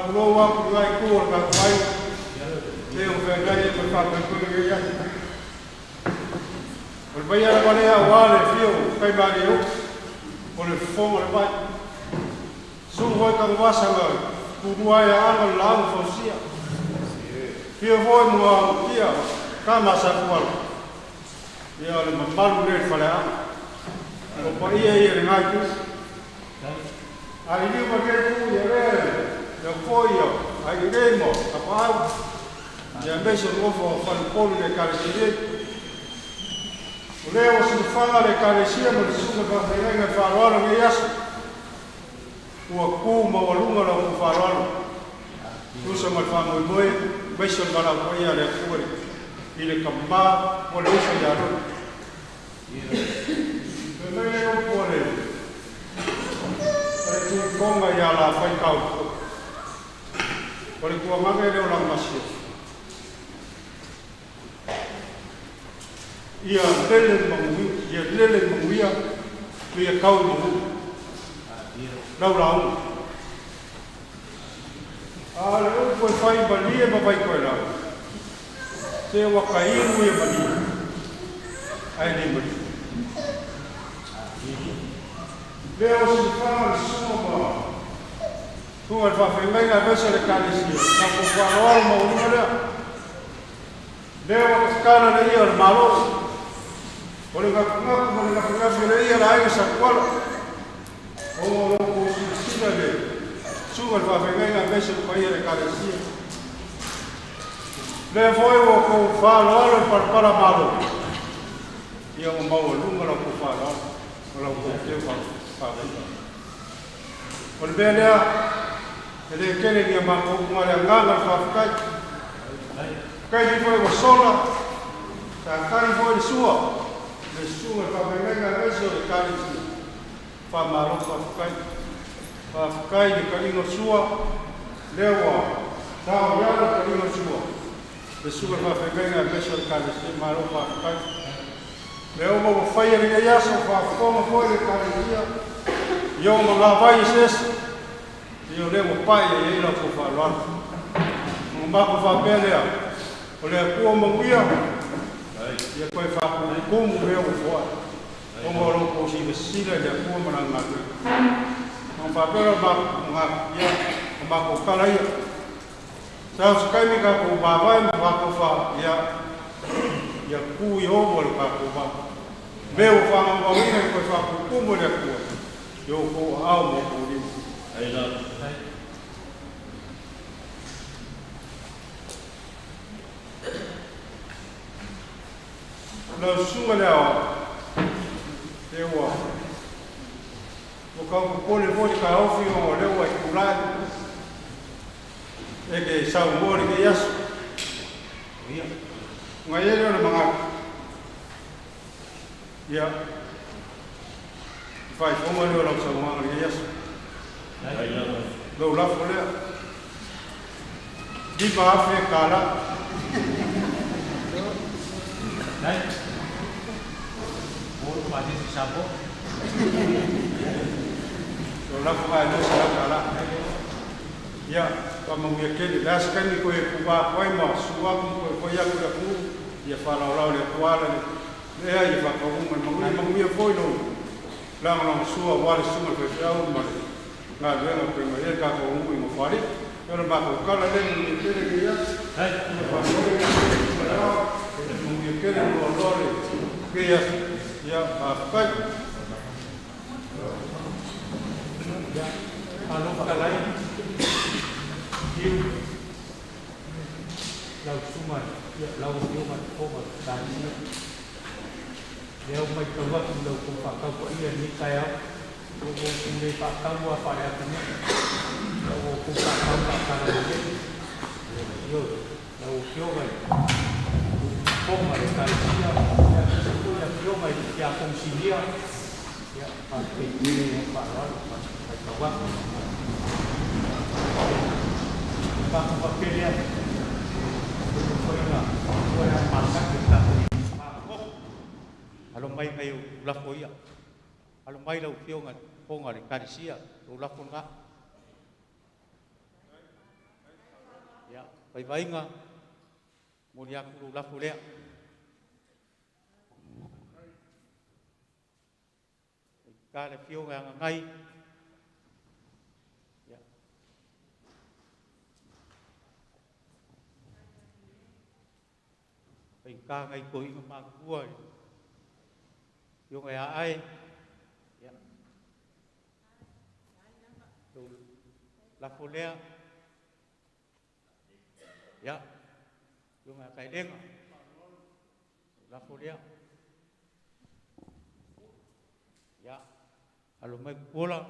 ulo aku ngai ku ka kai. Te o fe ngai ko ka ku ke ya. O baya la bale awale fio kai bari o. O le fonga le bai. Su hoi ka wasa ngai. Ku ya anga lang fo sia. Fio hoi mo kia ka masa kual. Ya le mamalu le fala. O pa ia ngai ku. Ai ni ma ke ku ya le. Ya foi ai ni mo apa. Ya beso no fo fa polo de caresier. O leo se fala de caresier mo su ka fa nga fa ro me yas. O ku mo lunga lo fa ro. Tu se mo fa mo boy beso bala ko ya le ku ile kamba o le uso ya ro. Me le o pole. Para tu konga ya la fa kau. Para ku ma le o la masio. Ia lele manguia, ia kau mangu. Lau. Ale o koe whai bali e mawai koe lau. Te wakai iru e bali. Ai nei bali. Leo si whanga suma maa. Tunga whawhengai ngā besa le kānesia. Nā ko wharoa ma unima lea. Leo wakakana le ia le malo. Oleh ngaku le ia la ai sa kuala. O ko sila le. Sunga fa venga na besa ko ia le kalesia. Le foi o ko fa lo para malo. Ia o mau lunga la ko fa lo. Ola ko te fa. Ol bela ele kele ni ma ko ngala ngala fa kai. Kai ni foi o sola. Ta kai foi de sua. Le sunga fa venga na besa le kalesia. Fa malo fa kai. Kai ni kalino sua lewa tau ya kalino sua le sua fa fenga special kale se maro fa kai lewa mo fai ni ya so fa como foi kale dia yo mo la vai ses yo le mo pai e ila ko fa lo mo ma ko fa pele ya o le ku mo ia ya ko fa ku mo me o fo o mo ro ko si sila ya ku mo na ngatu. Ang papel ba ya ba ko kala ya sa sekali ka ko baba ba ko fa ya ku yo mo ka ko ba meu fa mo ni ko fa ko mo le ko yo ko au mo ko ni ai la lo sunga le wa o kau pole ka ofi o le wa kurani e ke sa mo ke yas ia ngai ele na manga ia fai como le lo sa mo ke yas ai lo la fole di ba fe kala dai mo pa di sapo la fuga no se la kala ya kama mwekeni das kani ko e kuba ko ma suwa ko ya ku ku ya fala la le kwala le ya fa ko mo mi foi no la no suwa wale suma ko ya un ma na le no ko me ka ko mo mo fari pero ba ko kala le ni tere que ya ai fa ko mo mwekeni no lole que ya fa Kalau kalai hiu lau suman ya lau suman koma tadi dia mai kawa lau kumpa kau ia ni kaya ko kumle pa kau apa ya kena lau kumpa kau kana ni yo lau kyo mai koma kali dia ya itu yang kyo mai ya fungsi dia ya pakai ini pak lau kawan kita pakai dia along may kayo lako iya along may law fiyo nga po nga rin kanisiya ulak po nga Ya, vai nga mo dia ku la fulea. Ka le fio nga ngai. Ya. Pai ka ngai ko inga ma kua. Yo nga ai. Ya. Tu la fulea. Ya. Yo nga kai deng. La fulea. Ya. Alo mai pola.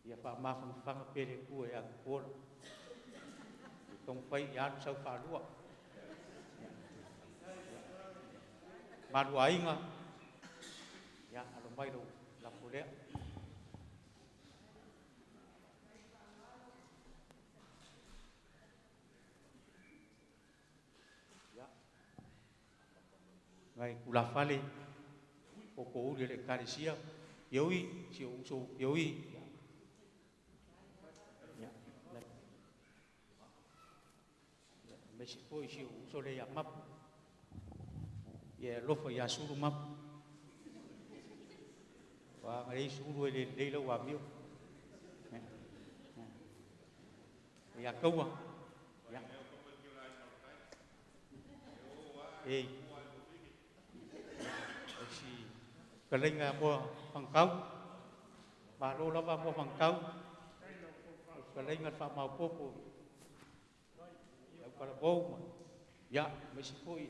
Ya fa ma fang pere ku ya pola. Tong pai ya sau fa lua. Ma lua inga. Ya alo mai do la fulea. Ya. Ngai kula fale. Poko uri le karisia. Yoi, si uso yoi. Ya. Mesi foi si uso le ya map. Ya lofa ya suru map. Wa ngai suru le lo wa mio. Ya kaua. Ya. Eh. Si kalenga mo pangkau. Baru lava mo pangkau. Kalenga fa mau popo. Ya para bom. Ya, mesi foi.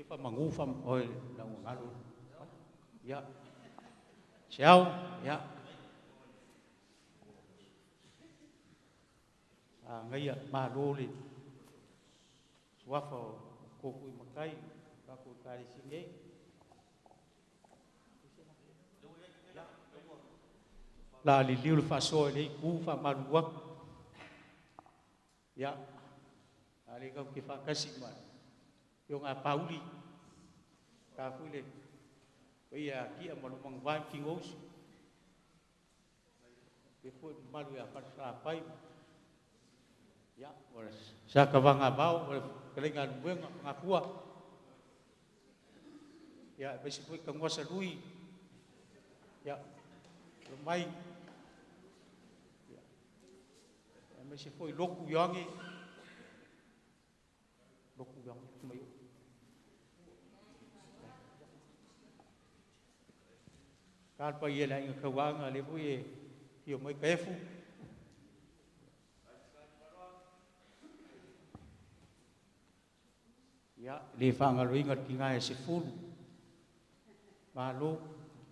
Fa mangu fa oi la ngalu. Ya. Ciao, ya. Ngai ma Lole. Suafa ko ku makai ka ku kari singe. La li liu fa so le ku fa maluak. Ya. Ali ka ki fa kasima. Yo nga Pauli. Ka fuile. Ia kia mo mang vai kingos. Ke fu malu ya fa sa pai. Ya, sa ka vanga bau, kelingan bueng ngakua. Ya, besi fu ka ngosa lui. Ya. Lumai. Ya. Besi fu loku yangi. Loku yang mai. Kan pa ye lai ka wanga le fu ye yo mai kefu. Ya, le fanga lo ingat kinga e se fulu. Malo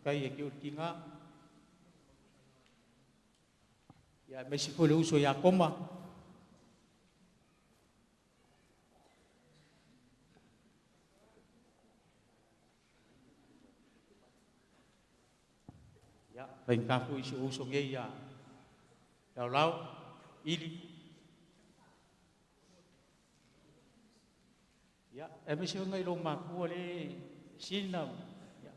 kai e ki kinga. Ya, me se fulu uso ya koma. Ya, venga fu uso nge ya. Lau ili. Ya, mesti ngai lo maku le sinam. Ya.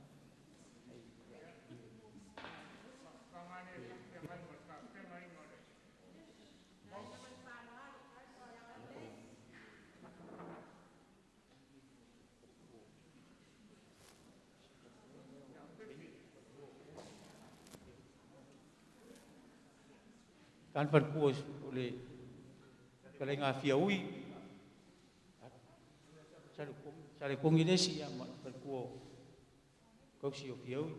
Kan perkuas oleh kelenga fiaui. Sare kong ini sih yang perkuo kau sih fiaui.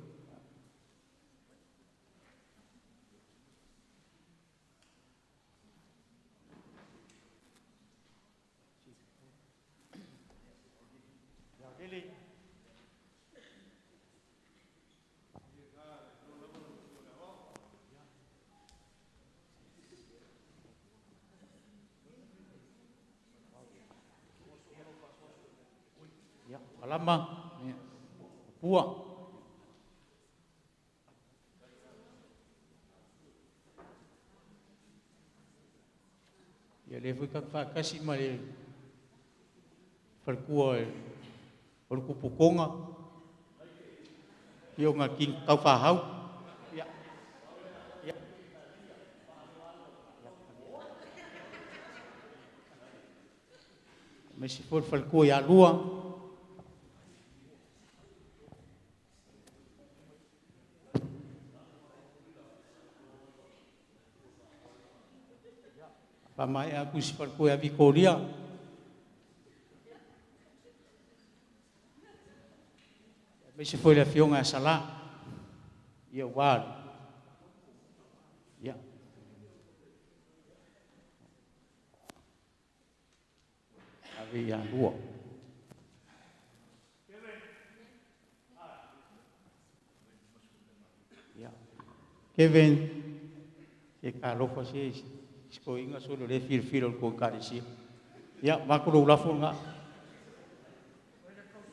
Ya dili. Ya, lama. Puang. Ya, dia fikir kasih mari perkuah, perkupukonga. Yo ngaking kau fahau. Ya. me se foi falko ya lua pa mai aku se falko ya Victoria me se foi la fionga sala ia wal ya ave ya lua Kevin, ke kalo ko si ko inga solo le fil ko karisi. Ya, makro la funga.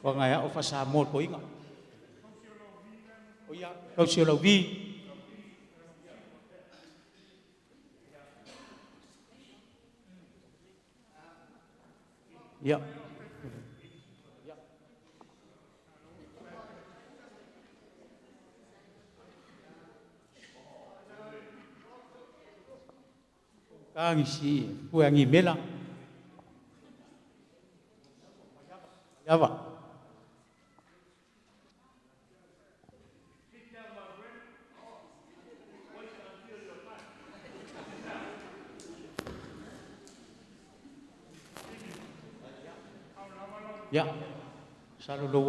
Ko nga ya o fa sa mo ko inga. O ya, ko si lo vi. Ya. Kang si kuangi mela. Ya va. Ya. Salu lo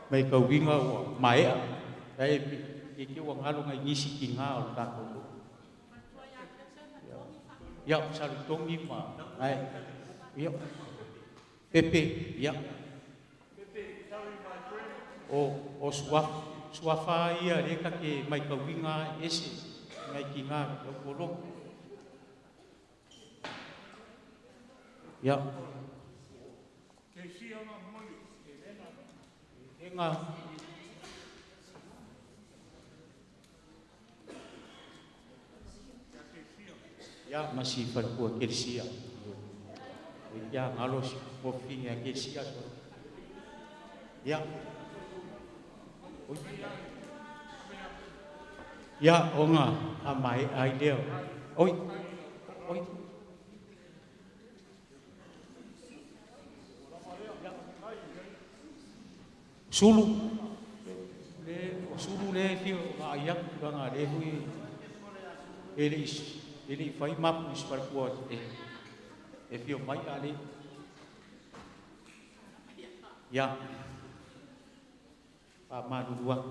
mai kau winga wa mai a. Dai ki wa ngalu ngai ngisi ki ngau ta ko. Ya, salu tongi ma. Ai. Ya. Pepe, ya. O suafa ia le ka ke mai ka winga ese ngai ki nga o lo. Ya. Ke sia ma moi. Enga. Ya masih berbuat kersia. Ya ngalos kopi yang kersia. Ya. Ya onga amai idea. Oi. Oi. Sulu le fio ayak bang ade hui. Ele fai map nos para o fio mai ali ya pa madu dua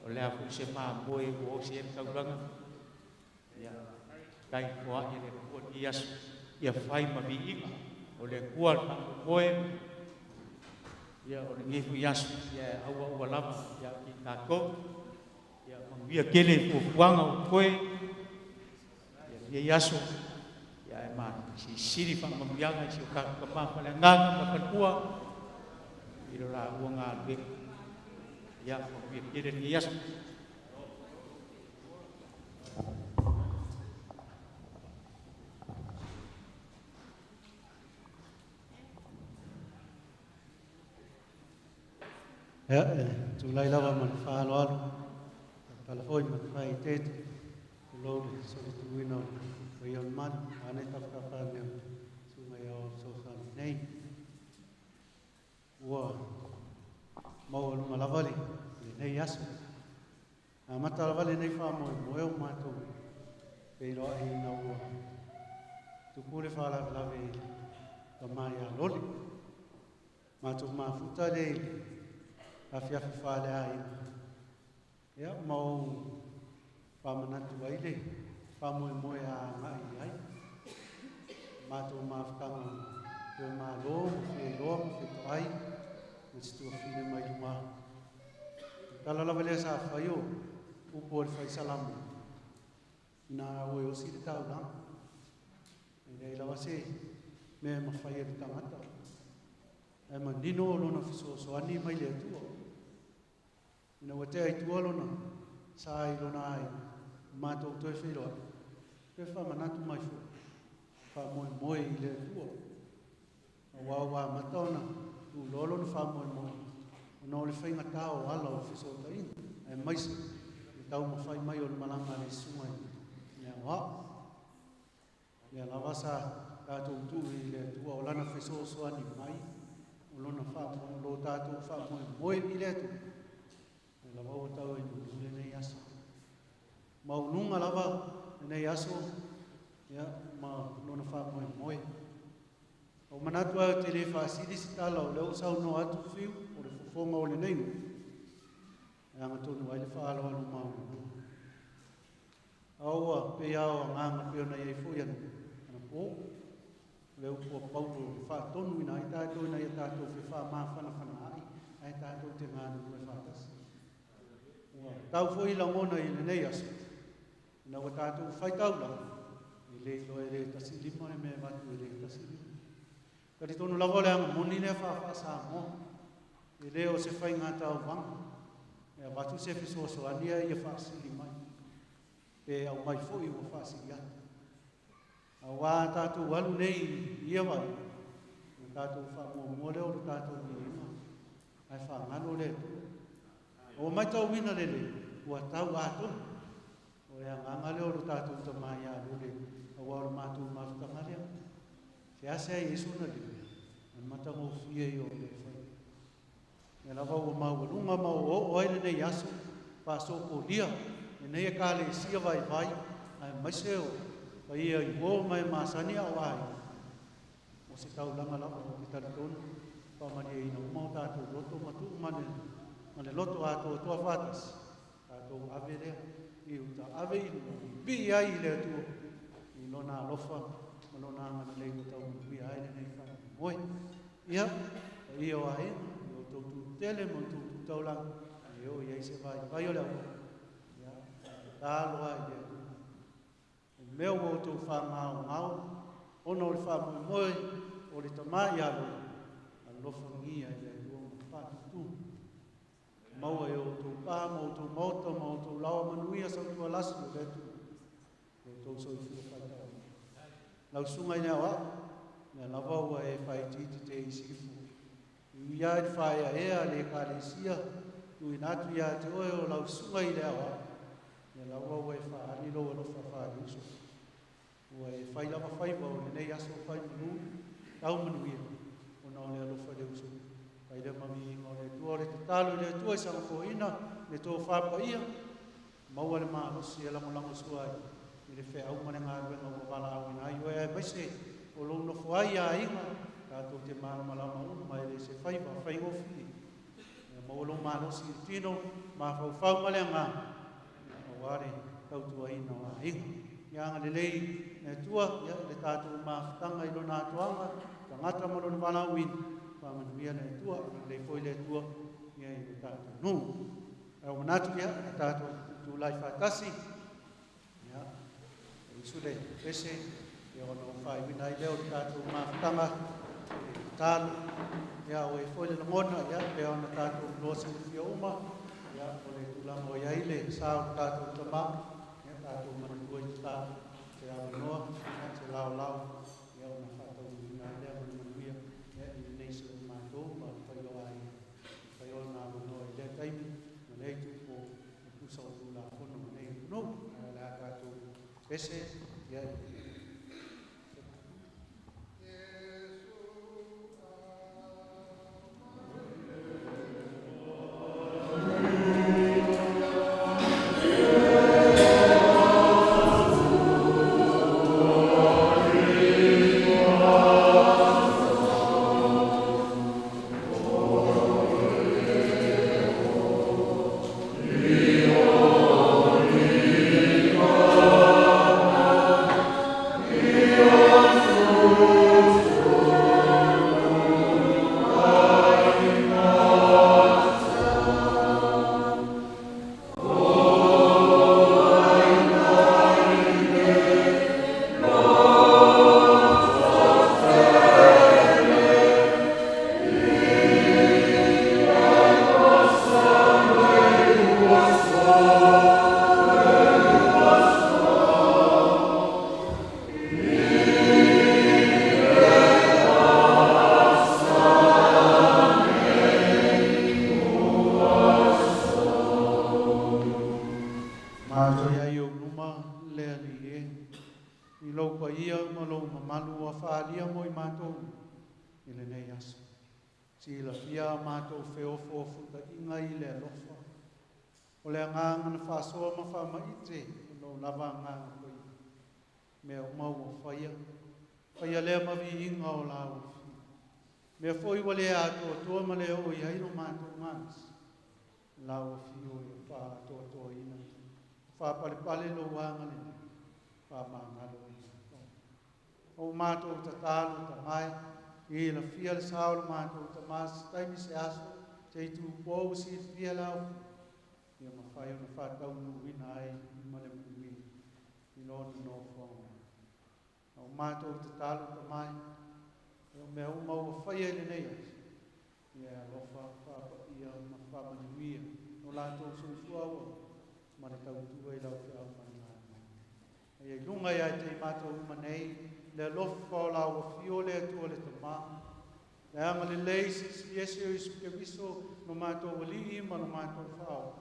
oleh aku sema boy o siem kaulang ya kai kuat ini kuat dia ya fai mabi oleh kuat boy ya oleh ngifu yas ya awa lama ya kita ko ya mambia kele uang boy ya yaso ya eman si siri pang mambianga si ka palengang kapalua ira uang albe ya mambia kele ni yaso ya tulai lawa man faalwal talafoi man faitet Lole sobre tu vino hoy al mal ane tafkafanya sumayo sosan nei wa mau malavali nei yasu amata lavali nei famo moyo mato pero ai na wa tu kule fala lave kamaya lole mato mafuta le afia fale ai ya mau pamanatu waile pamoe moe a ngai ai mato mafkanga ko malo e lo ke ai nistu fine mai ma kala la vele sa fayo upo fai salam na o yo si ta na e la wase me ma fai ta mata e ma dino lo na fiso so ani mai le tu ina wate ai tu lo na sai lo na ai mato to filo pe fa manatu mai fu fa moi le tu wa matona tu lolo no fa moi no le fai ngata o ala o fiso tai e mai se tau mo fai mai o malanga le suma ya wa ya la vasa tātou tu I le tua o lana whesoasoani mai, o lona whaamoe, lo tātou whaamoe moe I le tu. E la wau tau e nule nei aso. Maununga lava nei aso, ia, ma lona whaamoe moe. O manatu au te le whaasiri si tala o leo sau no atu whiu, o le fofonga o le neinu. E anga tonu ai le whaalo anu maununga. Aua, pe au a nganga peo na iei fui anu. Ana po, leo po paulo le wha tonu ina ai tātou ina ia tātou whi wha maa whana whana ai tātou te ngānu e whātasi. Tau fui la ngona I le nei aso. Ina wa tātou whaitau la. I le ilo e le tasi lima e me watu e le tasi lima. Kari tonu lava le anga moni le wha sa mo. I le o se whai ngā tau wanga. E watu se fisoso ania I a wha sili mai. Pe au mai fo I o wha sili atu. A wā tātou walu nei ia wai. Tātou wha mo mua leo le tātou ni ima. Ai wha ngano le tu. O mai tau wina le le. Ua tau ātonu. O ea nganga leo le tātou ta mai a lule. A wā le mātou mafutanga lea. Se ase ai Yesu na le. An matango fia I o le whai. E la wau o mau lunga mau o aile nei aso. Paso ko lia. E nei e kāle sia vai vai. Ai maiseo. Pa ia I o mai masani au ai. O se tau langa lava o ki taritonu. Pa mani e ina umau tātou roto matu mane. Mane loto ato toa whatas. Tātou ave rea. I uta ave inu. Bi ai lea tuo. I lona alofa. Malona anga nei o tau bi ai nei whana. Moi. Ia. Pa ia o ae. I o tau tu tele mo tu tau lang. I o iei se vai. Vai o lea o. Ia. Tālo ai lea. Leo o tau whangau ngau. Ono o le whamu moi. O le tamai alo. Alofa ngia i lea luo whatutu. Maua e o tau pā, ma o tau mauta, ma o tau lawa manuia sa tua lasi o letu. O tau soifua whaitau. Lau sunga I nea wa, nea lawa ua e whai titi te isifu. I ia I whaia ea le kālesia, tu inatu ia te oe o lau sunga I nea wa. Nea lawa ua e whaani lo alo whawhari uso. Ua e whai lava whaiva o le nei aso whai manu, tau manuia, o na o le alo whare uso. Pai le mami o le tua le tatalo le tua I sanga ko ina le tō whapa ia. Maua le maa hosi e lango sua I le whea au mane ngā ruenga o wala au ina. Iwe ai maise o lo no fuai a inga. Tātou te maa malama unu mai le se whaiva, whai ngofi. Maua lo maa hosi I tino, maa whau male ngā. O ware tautua ina o a inga. Ia anga le lei le tua, le tātou maa whtanga I lo nā tuanga. Ka ngata maro le wala au ina. Pamanuia le tua, le foi le tua, ia I tātou nu. E o manatu ia, e tātou tu lai whātasi. Ia, e isu le pese, e o no whai wina I leo tātou mawhtanga, e tālu. Ia, o e foi le langona, ia, e o na tātou losa I whia uma. Ia, o le tulamo ia I le sao tātou tama. Ia, tātou manakua I tātou, te awanoa, ia, te lao lao. Ia, o na whātau wina lea, manuia. Ia, I nei se mātou, ma whai o nā mano I le taimi, ma nei tupo, I kusa o tūla whono, ma nei no, a la kātou pese, ia, loa whaalia mo I mātou I le nei aso. Si la fia mātou whiofo futa inga I le alofa. O le nganga na whaasoa ma whaamaite no lava nganga koi. Mea umau o whaia. Whaia lea mavi inga o la o fi. Mea foi wale ato toa ma leo I haino mātou ngans. La o fi o I wha ato toa ina. Wha pale pale lo wanga le. Wha maangalo ina. O mātou ta tālu ta mai. I la fia le sao mātou ta mas. Taimi se aso. Te I tu pōu si fia lau. Ia mawhai o na whātau nuina ai. I male mui. I nonu no whonga. O mātou te tālu ta mai. O mea umau o whaia I le nei. Ia lofa whāpa ia ma whāmanuia. O lātou sūfua o. Mane tau tua I lau whia o manana. Ia lunga ia te mātou umanei. Le lofa o lau o fio le atua le tamā. Le anga le leisi esi o isu ke viso no mātou wali ima no mātou whao.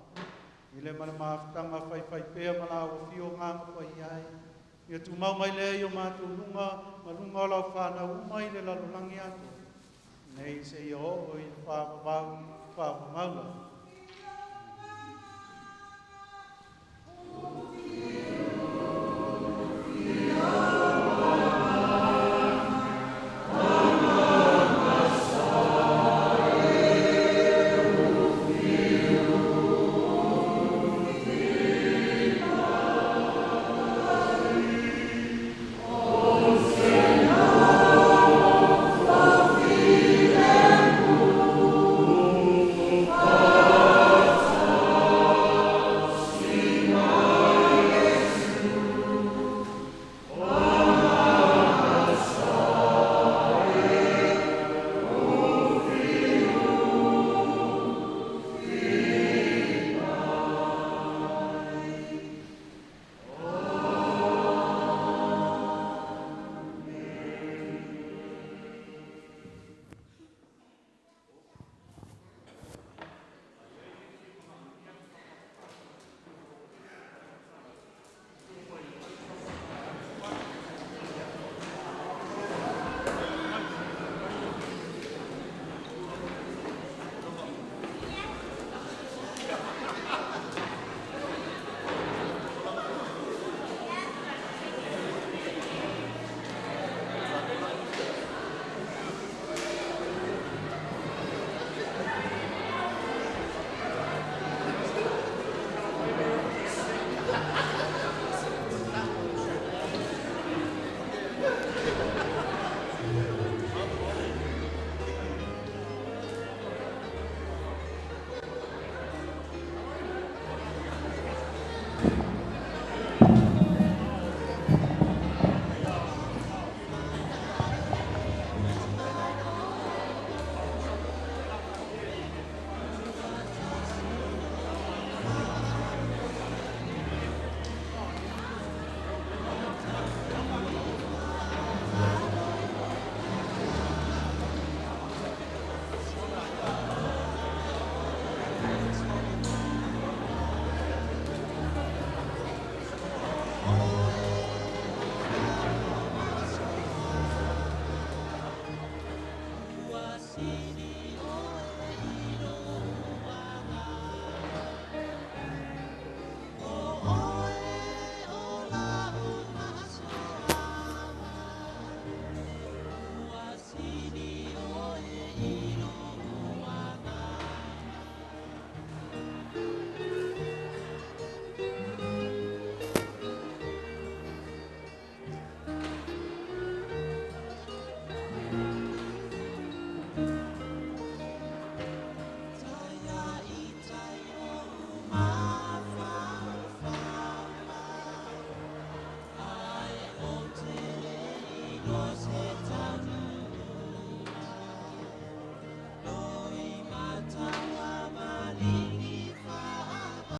I le mana maafutanga whai pēa ma lau o fio nganga pa iai. Ia tu mau mai le o mātou lunga, ma lunga o lau whānau umai le lalulangi ato. Nei se I o I whāpamau, whāpamaua.